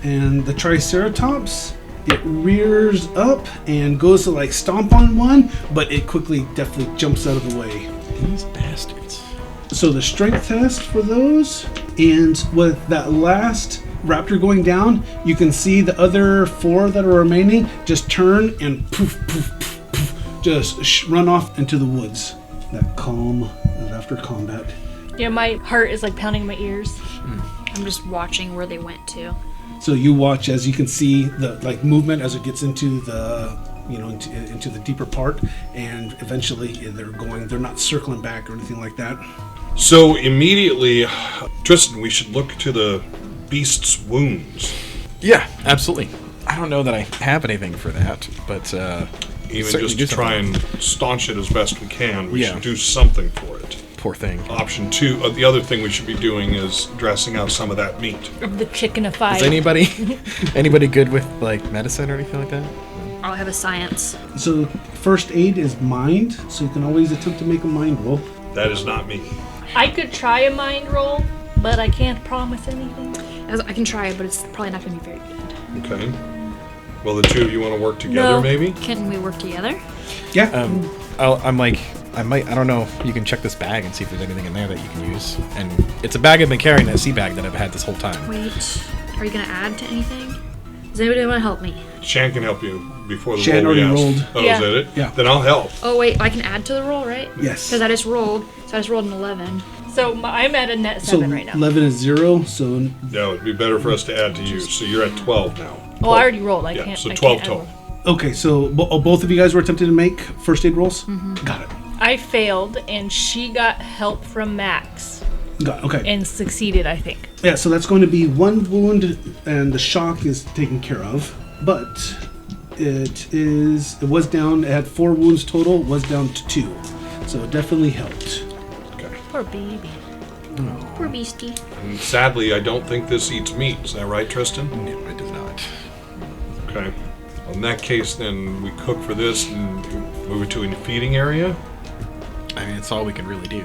And the Triceratops, it rears up and goes to like stomp on one, but it quickly definitely jumps out of the way. These bastards. So the strength test for those, and with that last raptor going down, you can see the other 4 that are remaining just turn and poof, poof, poof, poof, just run off into the woods. That calm after combat. Yeah, my heart is like pounding in my ears. I'm just watching where they went to. So you watch as you can see the like movement as it gets into the into the deeper part, and eventually they're not circling back or anything like that. So immediately, Tristan, we should look to the beast's wounds. Yeah, absolutely. I don't know that I have anything for that, but Even certainly just do to try something. and staunch it as best we can, we Yeah. should do something for it. Poor thing. Option 2, the other thing we should be doing is dressing out some of that meat. Of the chickenified. Is anybody good with like medicine or anything like that? I'll have a science. So first aid is mind, so you can always attempt to make a mind roll. That is not me. I could try a mind roll, but I can't promise anything. I can try it, but it's probably not going to be very good. Okay. Well, the two of you want to work together, No. maybe? Can we work together? Yeah. I don't know. You can check this bag and see if there's anything in there that you can use. And it's a bag I've been carrying, that sea bag that I've had this whole time. Wait, are you going to add to anything? Does anybody want to help me? Shan can help you before the Shan roll we already asked. rolled. Oh, Yeah. is that it? Yeah. Then I'll help. Oh wait, I can add to the roll, right? Yes. Because I just rolled an 11. So I'm at a net So 7 right now. 11 is 0, so No, it'd be better for us to add to you. So you're at 12 now. Oh, I already rolled. I Yeah, can't. so I 12 can't add total. more. okay. So both of you guys were attempting to make first aid rolls. Got it. I failed, and she got help from Max Got it. Okay. and succeeded, I think. Yeah. So that's going to be 1 wound, and the shock is taken care of. But it was down. It had 4 wounds total. Was down to 2. So it definitely helped. Okay. Poor baby. Poor beastie. And sadly, I don't think this eats meat. Is that right, Tristan? No, it does not. Okay. Well, in that case, then we cook for this and move it to a feeding area. I mean, it's all we can really do.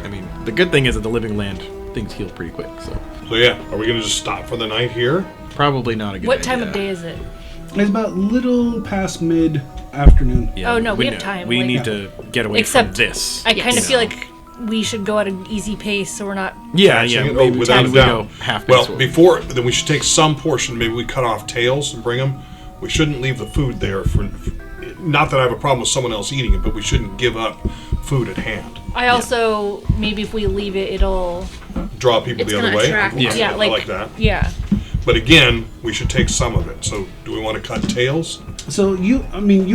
I mean, the good thing is that the living land, things heal pretty quick, so So yeah, are we going to just stop for the night here? probably not a good What idea. time of day is it? It's about little past mid-afternoon. Yeah, Oh, no, we have know. time, We like- need to get away Except from this. I kind of Yes. feel like we should go at an easy pace so we're not. Yeah, Catching yeah. it? Maybe Without a we doubt. go half Well, pace. before then, we should take some portion. Maybe we cut off tails and bring them. We shouldn't leave the food there for. Not that I have a problem with someone else eating it, but we shouldn't give up food at hand. I also maybe if we leave it, it'll. Draw people It's the other gonna way. attract- Yeah. I like that. Yeah. But again, we should take some of it. So, do we want to cut tails? So you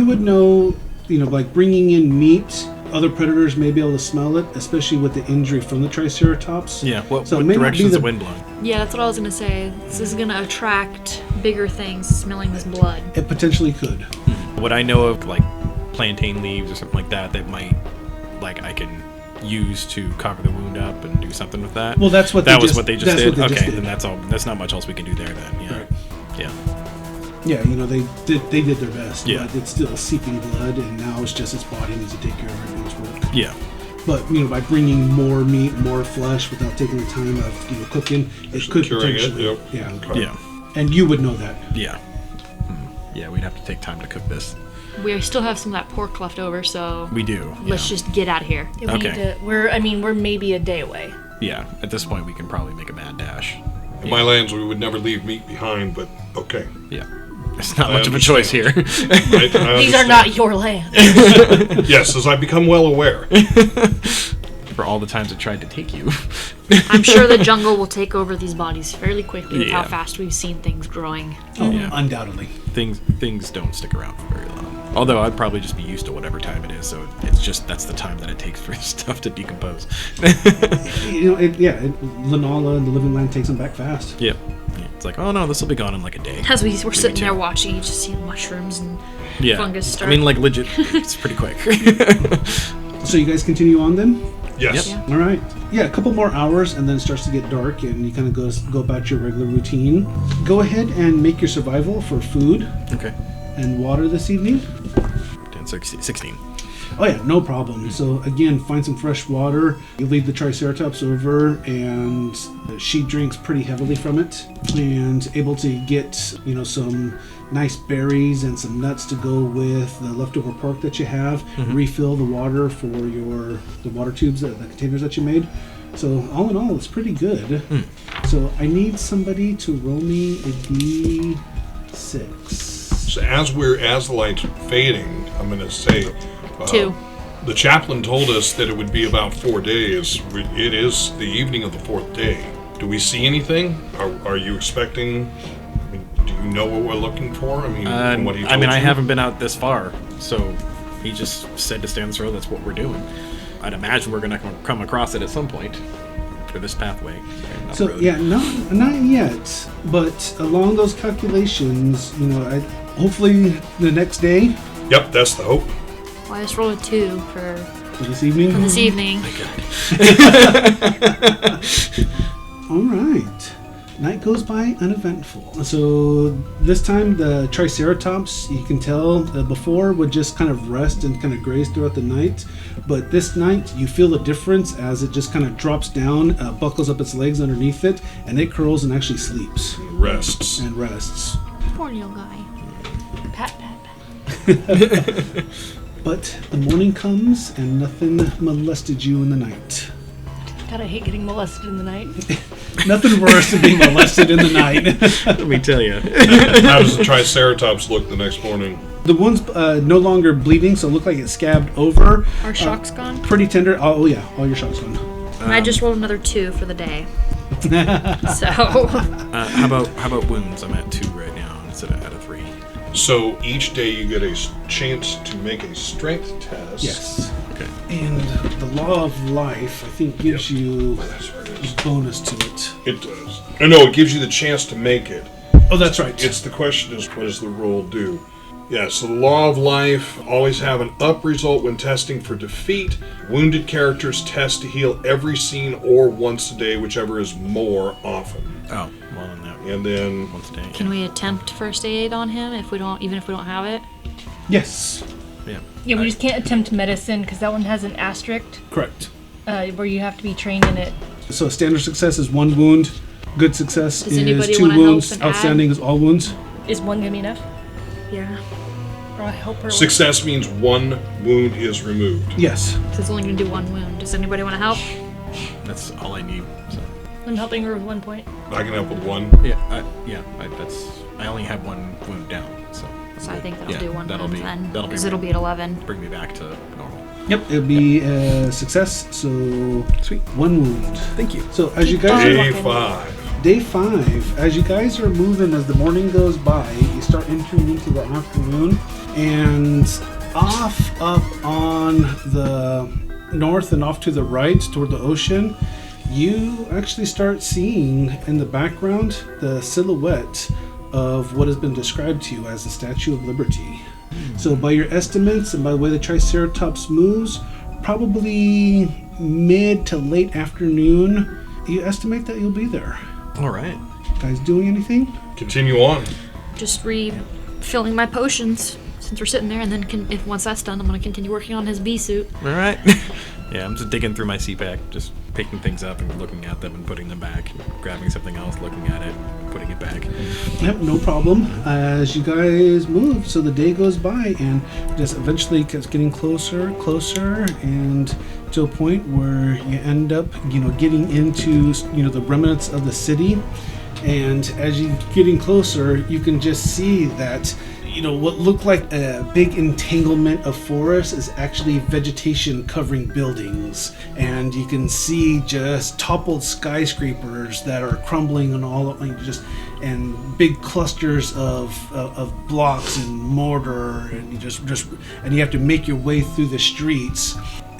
would know, like bringing in meat, other predators may be able to smell it, especially with the injury from the Triceratops. yeah. What So it may not be direction's the- the wind blowing? Yeah, that's what I was gonna say. This is gonna attract bigger things smelling this blood. It potentially could. Would I know of like plantain leaves or something like that might, like, I can use to cover the wound up and do something with that. Well, that's what that was what they just did. What they okay, just did. then that's all. That's not much else we can do there then. Yeah, Right. yeah. Yeah, they did their best. Yeah. But it's still seeping blood, and now it's just its body needs to take care of everything's work. Yeah. But by bringing more meat, more flesh, without taking the time of cooking, it could Curing it, potentially. yep. Yeah. Okay. Yeah. And you would know that. Yeah. Yeah, we'd have to take time to cook this. We still have some of that pork left over, so We do. let's yeah. just get out of here. Yeah, we need Okay. to, we're maybe a day away. Yeah, at this point we can probably make a mad dash. In my lands, we would never leave meat behind, but okay. Yeah. It's not I much of a choice here. I These are understand. not your land. Yes, as I become well aware. For all the times it tried to take you. I'm sure the jungle will take over these bodies fairly quickly with how Yeah. fast we've seen things growing. Oh, Yeah. undoubtedly. Things don't stick around for very long. Although I'd probably just be used to whatever time it is, so it's just that's the time that it takes for stuff to decompose. Lenala and the Living Land takes them back fast. Yeah. It's like, oh no, this will be gone in like a day. As we were sitting too. there watching, you just see mushrooms and Yeah. fungus start. I mean, like legit, it's pretty quick. So you guys continue on then? Yes. Yep. All right. Yeah, a couple more hours, and then it starts to get dark, and you kind of go about your regular routine. Go ahead and make your survival for food Okay. and water this evening. 10, 16. Oh yeah, no problem. So again, find some fresh water. You lead the Triceratops over, and she drinks pretty heavily from it, and able to get some nice berries and some nuts to go with the leftover pork that you have. Refill the water for the water tubes, the containers that you made. So all in all, it's pretty good. So I need somebody to roll me a d6. So as the light's fading, I'm going to say... 2. The chaplain told us that it would be about 4 days. It is the evening of the 4th day. Do we see anything? Are you expecting... Do you know what we're looking for? I mean, from what he told I you? haven't been out this far, so he just said to stay on this road. That's what we're doing. I'd imagine we're going to come across it at some point for this pathway. Not So road. yeah, not yet, but along those calculations, hopefully the next day Yep, that's the hope. Well, I just rolled a 2 for this evening. this evening. All right. Night goes by uneventful. So this time the Triceratops, you can tell before would just kind of rest and kind of graze throughout the night. But this night you feel the difference as it just kind of drops down, buckles up its legs underneath it, and it curls and actually sleeps Rests. and rests. Poor little guy. Pat, pat, pat. But the morning comes and nothing molested you in the night. God, I hate getting molested in the night. Nothing worse than being molested in the night. Let me tell you. How does the Triceratops look the next morning? The wound's no longer bleeding, so it looked like it scabbed over. Our shock's gone. Pretty tender. Oh yeah, all your shock's gone. And I just rolled another 2 for the day. So How about wounds? I'm at 2 right now instead of out of 3. So each day you get a chance to make a strength test. Yes. Okay. And the law of life, I think, gives you That's where it a is. bonus to it. It does. No, it gives you the chance to make it. Oh, that's right. It's the question is, what does the roll do? Yeah, so the law of life, always have an up result when testing for defeat. Wounded characters test to heal every scene or once a day, whichever is more often. Oh, well then that And then, once a day. can we attempt first aid on him even if we don't have it? Yes. Yeah. Yeah, we just can't attempt medicine because that one has an asterisk Correct. where you have to be trained in it. So standard success is 1 wound. Good success Does anybody is 2 wanna help wounds. and add? Outstanding is all wounds. Is one gonna be enough? Yeah. Or I'll help her. with- success means 1 wound is removed. Yes. So it's only going to do 1 wound. Does anybody want to help? That's all I need. So. I'm helping her with 1 point. I can help with 1. I only have 1 wound down, so. So I think that'll Yeah, do 1 that'll wound be- then. that'll be Because it'll be at 11. Bring me back to normal. Yep. It'll be a success. So Sweet. 1 wound. Thank you. So as you guys Keep Day walking. 5. Day 5, as you guys are moving, as the morning goes by, you start entering into the afternoon, and off up on the north and off to the right toward the ocean, you actually start seeing in the background the silhouette of what has been described to you as the Statue of Liberty. So by your estimates and by the way the Triceratops moves, probably mid to late afternoon, you estimate that you'll be there. All right. Guys doing anything? Continue on. Just refilling my potions since we're sitting there, and then if once that's done, I'm going to continue working on his bee suit. All right. Yeah, I'm just digging through my CPAC, just picking things up and looking at them and putting them back, grabbing something else, looking at it, putting it back. Yep, no problem. As you guys move, so the day goes by, and just eventually it's getting closer, and to a point where you end up, getting into, the remnants of the city. And as you're getting closer, you can just see that, what looked like a big entanglement of forest is actually vegetation covering buildings. And you can see just toppled skyscrapers that are crumbling and all and big clusters of blocks and mortar, and you have to make your way through the streets.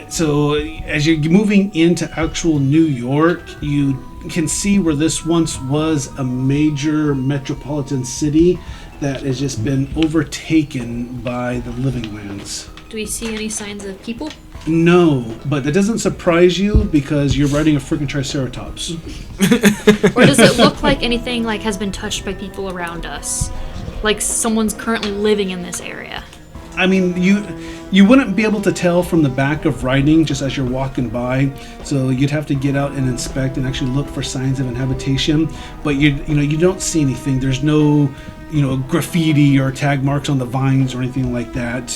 So as you're moving into actual New York, you can see where this once was a major metropolitan city that has just been overtaken by the living lands. Do we see any signs of people? No, but that doesn't surprise you because you're riding a freaking Triceratops. Or does it look like anything has been touched by people around us? Like someone's currently living in this area? I mean, you wouldn't be able to tell from the back of riding just as you're walking by, so you'd have to get out and inspect and actually look for signs of inhabitation. But you don't see anything. There's no graffiti or tag marks on the vines or anything like that.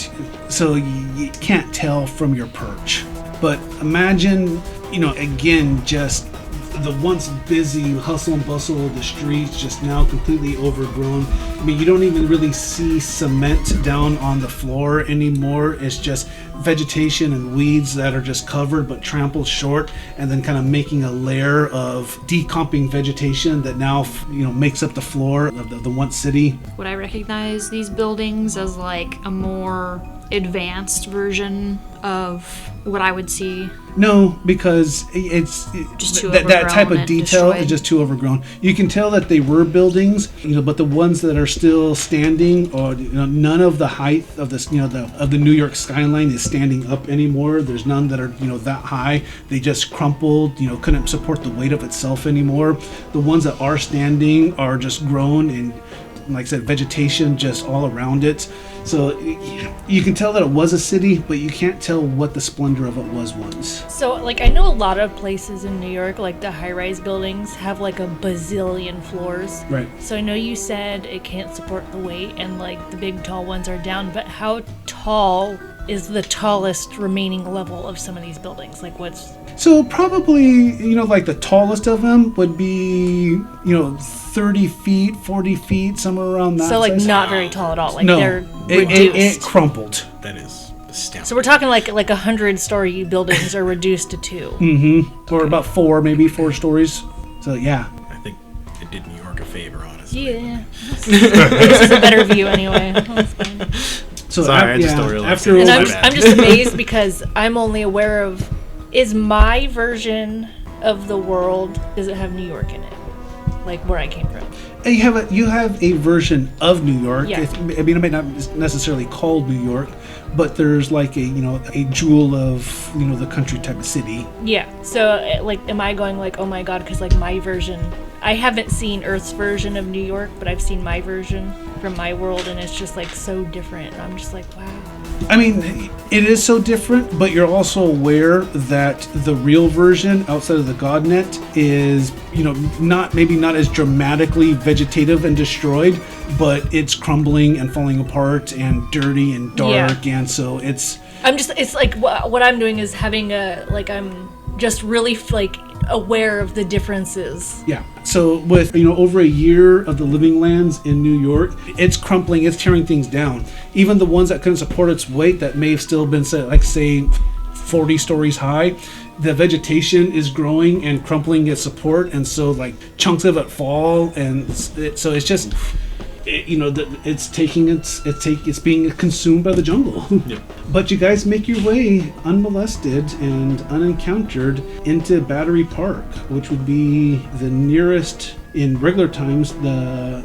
So you can't tell from your perch. But imagine, again, just the once busy hustle and bustle of the streets just now completely overgrown. I mean, you don't even really see cement down on the floor anymore. It's just vegetation and weeds that are just covered but trampled short, and then kind of making a layer of decomping vegetation that now makes up the floor of the once city. Would I recognize these buildings as a more advanced version of what I would see? No, because it's just too that type of detail destroyed. is just too overgrown. You can tell that they were buildings, but the ones that are still standing, or none of the height of this, of the New York skyline is standing up anymore. There's none that are that high. They just crumpled, couldn't support the weight of itself anymore. The ones that are standing are just grown and, like I said, vegetation just all around it. So you can tell that it was a city, but you can't tell what the splendor of it was once. So, I know a lot of places in New York, the high-rise buildings, have, a bazillion floors. Right. So I know you said it can't support the weight, and, the big, tall ones are down, but how tall is the tallest remaining level of some of these buildings? What's... So probably, the tallest of them would be, 30 feet, 40 feet, somewhere around that So, size. not very tall at all. No, They're it reduced. crumpled. That is astounding. So we're talking like 100-story buildings are reduced to 2. Mm-hmm. Or about 4 stories. So, yeah. I think it did New York a favor, honestly. Yeah. This is a better view anyway. That's fine. So Sorry, I just don't realize after it. And My bad. I'm just amazed because I'm only aware of, is my version of the world, does it have New York in it? Where I came from. You have a version of New York. Yeah. It may not necessarily called New York, but there's a jewel of the country type of city. Yeah. So am I going oh my god, because my version, I haven't seen Earth's version of New York, but I've seen my version from my world, and it's just so different. And I'm just wow. I mean, it is so different, but you're also aware that the real version outside of the Godnet is, not as dramatically vegetative and destroyed, but it's crumbling and falling apart and dirty and dark, and so it's what I'm doing is having I'm just really aware of the differences. Yeah. So with over a year of the living lands in New York, it's crumpling, it's tearing things down. Even the ones that couldn't support its weight, that may have still been say 40 stories high, the vegetation is growing and crumpling its support, and so chunks of it fall, and so it's just it's being consumed by the jungle. Yep. But you guys make your way unmolested and unencountered into Battery Park, which would be the nearest, in regular times, the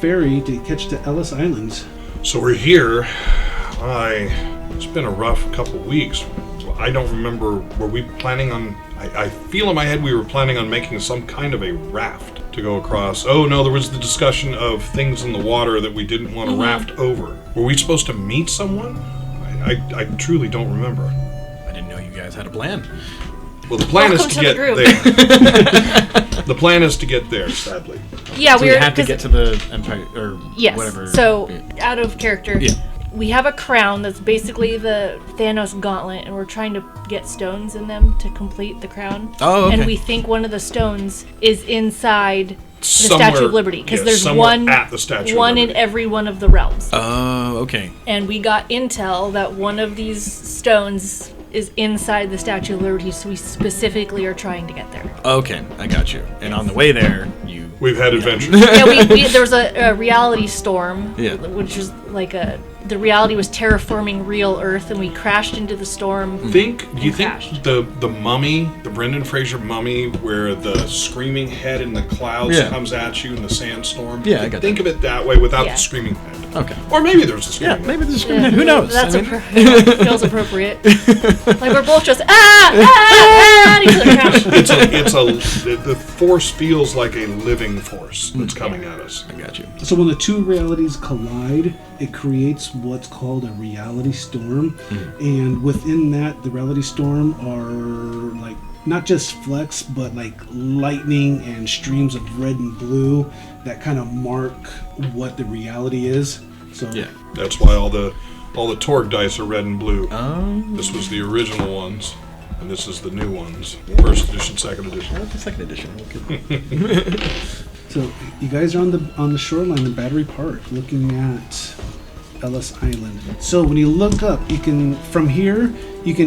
ferry to catch to Ellis Island. So we're here. It's been a rough couple weeks. I don't remember, were we planning on... I feel in my head we were planning on making some kind of a raft to go across. Oh no, there was the discussion of things in the water that we didn't want to raft over. Were we supposed to meet someone? I truly don't remember. I didn't know you guys had a plan. Well, the plan Welcome is to to the get group. there. The plan is to get there, sadly. Yeah, So we had to get to the Empire, or Yes. whatever. So, Yeah. out of character, Yeah. we have a crown that's basically the Thanos gauntlet, and we're trying to get stones in them to complete the crown. Oh, okay. And we think one of the stones is inside the Somewhere- Statue of Liberty, because yeah, there's somewhere one at the Statue of one in Liberty. every one of the realms. Oh, okay. And we got intel that one of these stones is inside the Statue of Liberty, so we specifically are trying to get there. Okay, I got you. And on the way there, you... We've had adventures. Yeah, there was a reality storm, Yeah. which was like the reality was terraforming real Earth, and we crashed into the storm. Do you think crashed. the mummy, the Brendan Fraser mummy, where the screaming head in the clouds Yeah. comes at you in the sandstorm? Yeah, I got Think of it that way without Yeah. the screaming head. Okay. Or maybe there's a Yeah, screaming maybe head. this is... Who knows? That's I mean, feels appropriate. Like we're both just The force feels like a living force that's coming at us. I got you. So when the two realities collide, it creates what's called a reality storm. And within that, the reality storm are like not just flecks, but like lightning and streams of red and blue that kind of mark what the reality is. So Yeah. That's why all the Torg dice are red and blue. Oh. This was the original ones, and this is the new ones. First edition, second edition. The second edition. Okay. So you guys are on the shoreline in Battery Park, looking at Ellis Island. So when you look up, you can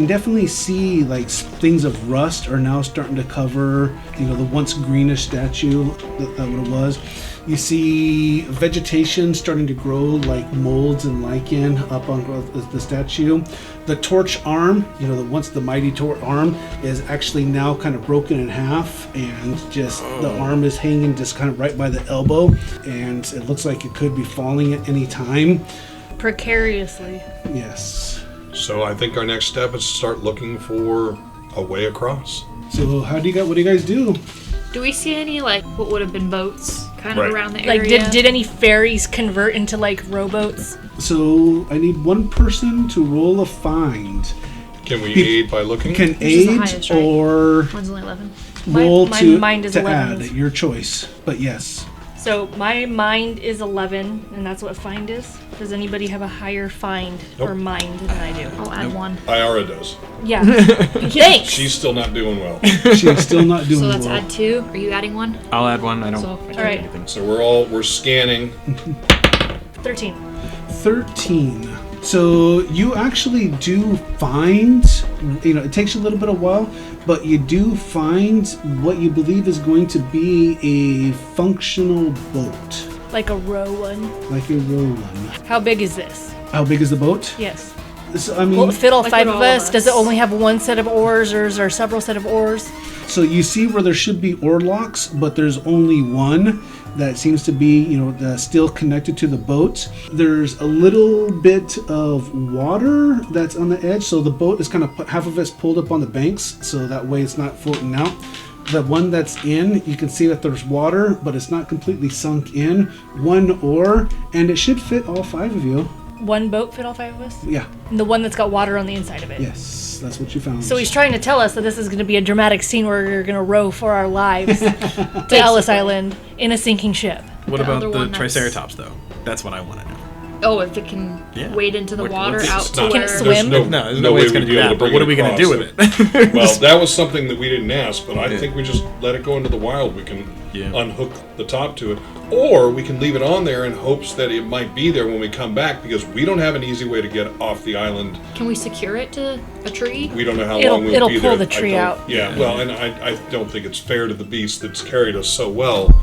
definitely see like things of rust are now starting to cover, the once greenish statue that what it was. You see vegetation starting to grow like molds and lichen up on the statue. The torch arm, once the mighty torch arm is actually now kind of broken in half, and just the arm is hanging just kind of right by the elbow, and it looks like it could be falling at any time. precariously. Yes. So I think our next step is to start looking for a way across. So what do you guys do? Do we see any, like, what would have been boats kind Right. of around the Like, area? did any ferries convert into like rowboats? So I need one person to roll a find. Can we Be- aid by looking? Can Which is the aid highest, right? or Mine's only 11. roll my to, mind is to 11. add, your choice. But yes. So my mind is 11, and that's what find is. Does anybody have a higher find or Nope. mind than I do? I'll add one. Iara does. Yeah. Thanks. She's still not doing well. She's still not doing So that's well. add 2. Are you adding 1? I'll add one. I don't... So, I all right. anything. So we're scanning. 13. 13. So you actually do find, it takes you a little bit of while, but you do find what you believe is going to be a functional boat, Like a row one. like a row one. How big is this? How big is the boat? Yes. So, I mean, Will it fit all Like five with of all of us? Does it us. only have one set of oars, or is there several set of oars? so you see where there should be oar locks, but there's only one that seems to be, still connected to the boat. There's a little bit of water that's on the edge, so the boat is kind of half of it's pulled up on the banks, so that way it's not floating out. The one that's in, you can see that there's water, but it's not completely sunk in. One oar, and it should fit all five of you. One boat fit all five of us? Yeah, And the one that's got water on the inside of it. yes, that's what you found. So he's trying to tell us that this is going to be a dramatic scene where we're going to row for our lives to Ellis Island in a sinking ship. What The about other the one that's- Triceratops, though? That's what I want to know. Oh, if it can Yeah. wade into the What- water what's- out it's to not- where... Can it There's swim? There's no way it's we'd going to be do able that, but bring what it are we going to across. do with it? Well, that was something that we didn't ask, but I think we just let it go into the wild. We can Yeah. unhook the top to it. Or we can leave it on there in hopes that it might be there when we come back, because we don't have an easy way to get off the island. Can we secure it to a tree? We don't know how It'll- long we'll it'll be pull there. the tree I don't- out. Yeah, well, and I don't think it's fair to the beast that's carried us so well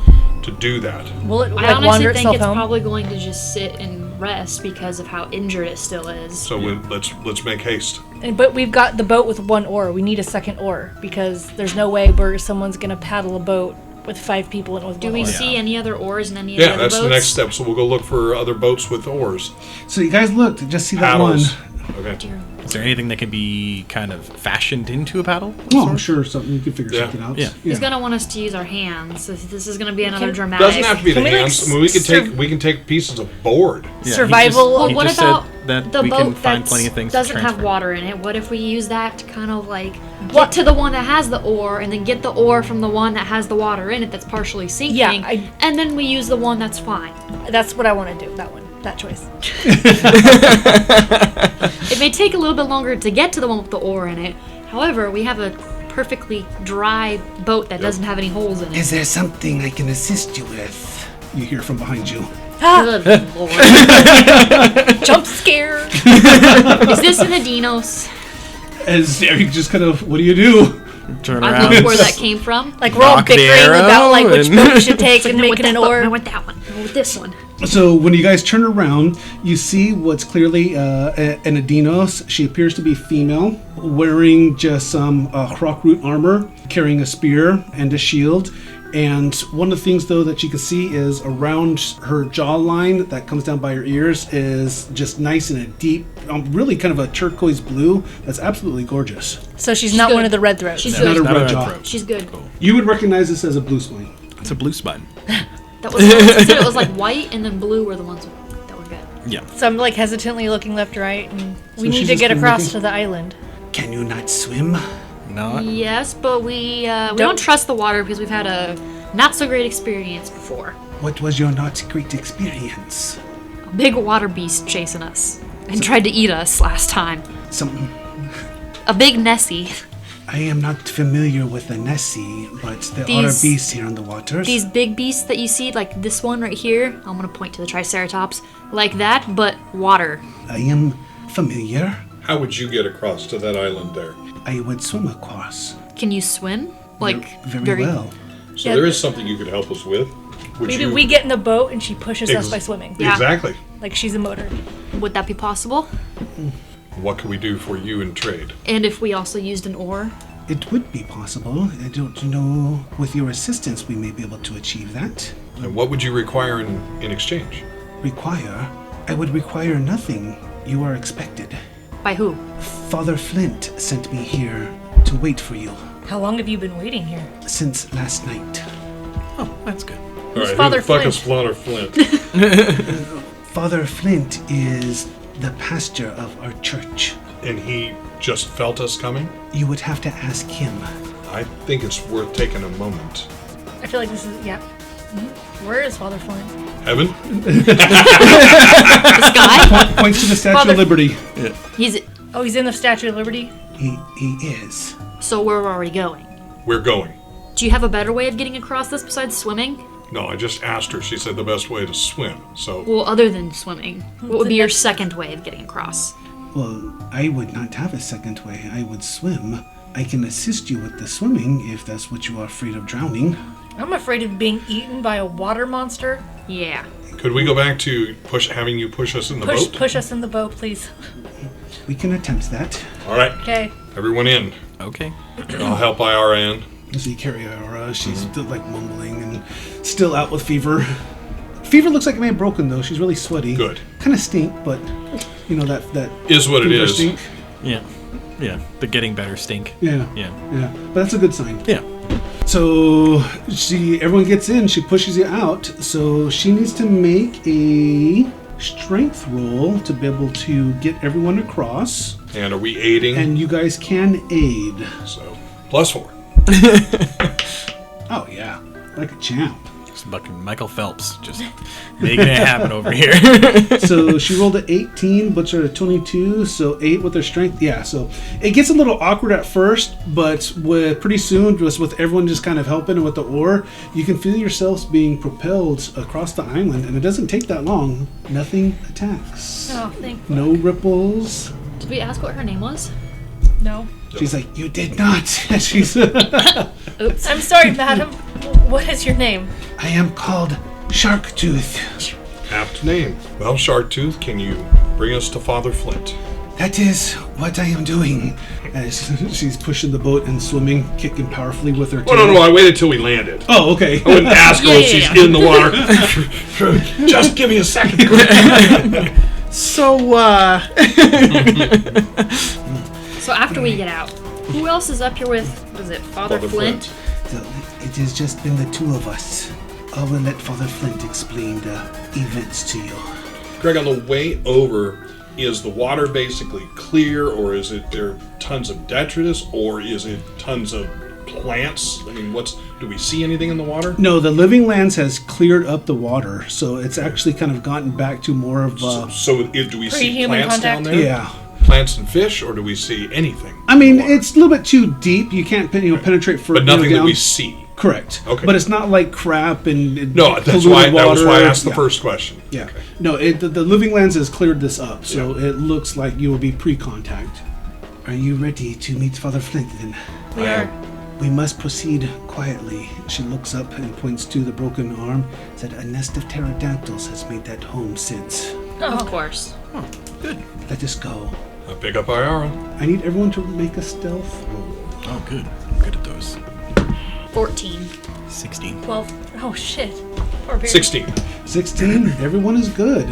to do that. Will it I like honestly wander think itself it's home? probably going to just sit and rest because of how injured it still is. So let's make haste. But we've got the boat with one oar. We need a second oar because there's no way where someone's going to paddle a boat with 5 people and with Do one we oar. see any other oars in any of the Yeah, other that's boats? the next step. So we'll go look for other boats with oars. So you guys looked, just see that Paddles. one. Okay. Is there anything that can be kind of fashioned into a paddle? Oh, I'm sure something you can figure Yeah. something out. Yeah. He's gonna want us to use our hands. So this is gonna be another Can- dramatic. Doesn't have to be the Can we, like, hands. I mean, we can take pieces of board. Yeah, Survival- He What just about said that the we boat can find that plenty of things doesn't to have transfer. water in it? What if we use that to kind of like get to the one that has the oar, and then get the oar from the one that has the water in it that's partially sinking? Yeah, and then we use the one that's fine. That's what I want to do. That one. That choice. It may take a little bit longer to get to the one with the oar in it. However, we have a perfectly dry boat that doesn't have any holes in it. Is there something I can assist you with? You hear from behind you. Good lord. Jump scare. Is this an Adinos? As Eric just kind of, what do you do? Turn I around. love where that came from. Like we're all Knock the bickering arrow about like which and- boat we should take and No, with making that an boat. oar. No, with that one. No, with this one. So when you guys turn around, you see what's clearly an Adinos. She appears to be female, wearing just some root armor, carrying a spear and a shield. And one of the things, though, that you can see is around her jawline that comes down by her ears is just nice and a deep, really kind of a turquoise blue. That's absolutely gorgeous. So she's not good. one of the red throats. She's Not good. a Not red a jaw. throat. She's good. You would recognize this as a blue spine. It's a blue spine. That was she said it was like white and then blue were the ones that were good. Yeah. So I'm like hesitantly looking left, right, and we So need she's to just get been across looking? to the island. Can you not swim? Not. Yes, but we don't trust the water because we've had a not so great experience before. What was your not great experience? A big water beast chasing us and tried to eat us last time. Some A big Nessie. I am not familiar with the Nessie, but there are These- beasts here in the waters. These big beasts that you see, like this one right here, I'm gonna point to the Triceratops, like that, but water. I am familiar. How would you get across to that island there? I would swim across. Can you swim? Like Very well. So Yeah. there is something you could help us with. Would Maybe you? we get in the boat and she pushes us Ex- by swimming. Yeah. Exactly. Like she's a motor. Would that be possible? What can we do for you in trade? And if we also used an oar? It would be possible. I don't know. With your assistance, we may be able to achieve that. And what would you require in exchange? Require? I would require nothing. You are expected. By who? Father Flint sent me here to wait for you How long have you been waiting here? since last night. Oh, that's good. All right, Father who the fuck Flint? is Father Flint? Father Flint is the pastor of our church. And he just felt us coming? You would have to ask him. I think it's worth taking a moment. I feel like this is Where is Father Flint? Heaven? This guy? Points to the Statue Father- of Liberty. He's Oh, he's in the Statue of Liberty. He is. so we're already going. We're going. Do you have a better way of getting across this besides swimming? No, I just asked her. She said the best way to swim. So Well, other than swimming, what would be your second way of getting across? Well, I would not have a second way. I would swim. I can assist you with the swimming if that's what you are afraid of drowning. I'm afraid of being eaten by a water monster. Yeah. could we go back to having you push us in the boat? Push us in the boat, please. We can attempt that. All right, Okay. everyone in. Okay. I'll help Iara in. So you carry Iara. She's still like mumbling and still out with fever. Fever looks like it may have broken though. She's really sweaty. Good. Kind of stink, but you know that Is what it fever is. stink. Yeah. Yeah. The getting better stink. Yeah. Yeah. Yeah. But that's a good sign. Yeah. So everyone gets in. She pushes you out. So she needs to make a strength roll to be able to get everyone across. And are we aiding? And you guys can aid. So, +4. Oh yeah, like a champ. Just fucking Michael Phelps just making it happen over here. So she rolled an 18, Butch at a 22, so 8 with her strength. Yeah, so it gets a little awkward at first, but pretty soon, just with everyone just kind of helping and with the oar, you can feel yourselves being propelled across the island, and it doesn't take that long. Nothing attacks. Oh, thank No ripples. Did we ask what her name was? no. She's like, you did not. She's, Oops. I'm sorry, madam. What is your name? I am called Sharktooth. Apt name. Well, Sharktooth, can you bring us to Father Flint? That is what I am doing. As she's pushing the boat and swimming, kicking powerfully with her tail. Oh, no, I waited till we landed. Oh, okay. I wouldn't ask her Yeah, when yeah, she's yeah. in the water. Just give me a second. So, So after we get out, who else is up here with, what is it, Father Flint? So it has just been the two of us. I will let Father Flint explain the events to you. Greg, on the way over, is the water basically clear, or is it there tons of detritus, or is it tons of plants? I mean, do we see anything in the water? No, the Living Lands has cleared up the water, so it's actually kind of gotten back to more of So do we see Pre-human plants contact? down there? yeah. Plants and fish, or do we see anything? I mean, in the water? it's a little bit too deep. You can't penetrate further But nothing down. that we see. Correct. Okay. But it's not like crap and No, that's polluted why. That was why I water. asked the Yeah. first question. Yeah. Okay. No, the Living Lands has cleared this up, so it looks like you will be pre-contact. Are you ready to meet Father Flint then? We are. We must proceed quietly. She looks up and points to the broken arm. Said a nest of pterodactyls has made that home since. Of course. Let us go. I'll pick up Iara. I need everyone to make a stealth roll. oh, good. I'm good at those. 14. 16. 12. Oh, shit. Poor Barry. 16. 16. Everyone is good.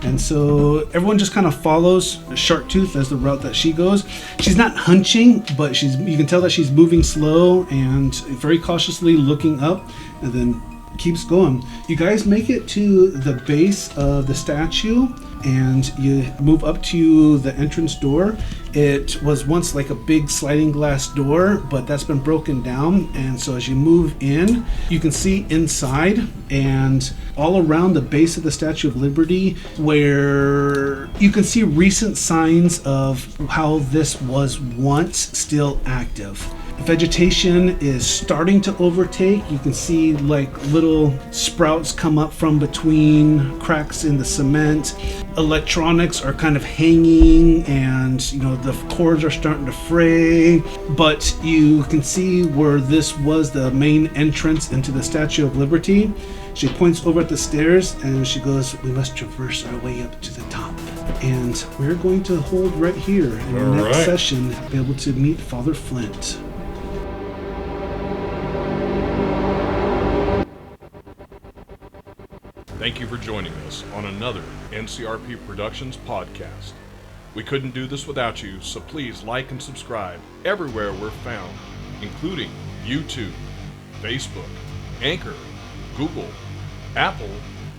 And so everyone just kind of follows Sharktooth as the route that she goes. She's not hunching, but you can tell that she's moving slow and very cautiously looking up, and then keeps going. You guys make it to the base of the statue, and you move up to the entrance door. It was once like a big sliding glass door, but that's been broken down. And so as you move in, you can see inside and all around the base of the Statue of Liberty, where you can see recent signs of how this was once still active. Vegetation is starting to overtake. You can see like little sprouts come up from between cracks in the cement. Electronics are kind of hanging, and the cords are starting to fray. But you can see where this was the main entrance into the Statue of Liberty. She points over at the stairs and she goes, "We must traverse our way up to the top." And we're going to hold right here in the next right. session, be able to meet Father Flint. Thank you for joining us on another NCRP Productions podcast. We couldn't do this without you, so please like and subscribe everywhere we're found, including YouTube, Facebook, Anchor, Google, Apple,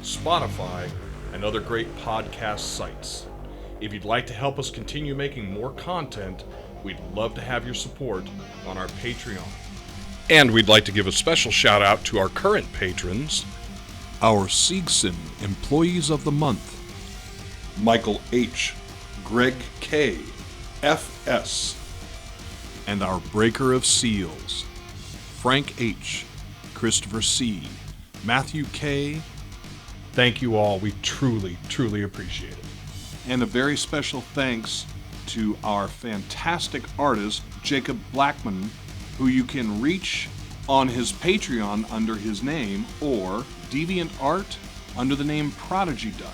Spotify, and other great podcast sites. If you'd like to help us continue making more content, we'd love to have your support on our Patreon. And we'd like to give a special shout out to our current patrons, our Siegson Employees of the Month, Michael H., Greg K., F.S., and our Breaker of Seals, Frank H., Christopher C., Matthew K. Thank you all. We truly, truly appreciate it. And a very special thanks to our fantastic artist, Jacob Blackmon, who you can reach on his Patreon under his name, or Deviant Art under the name Prodigy Duck.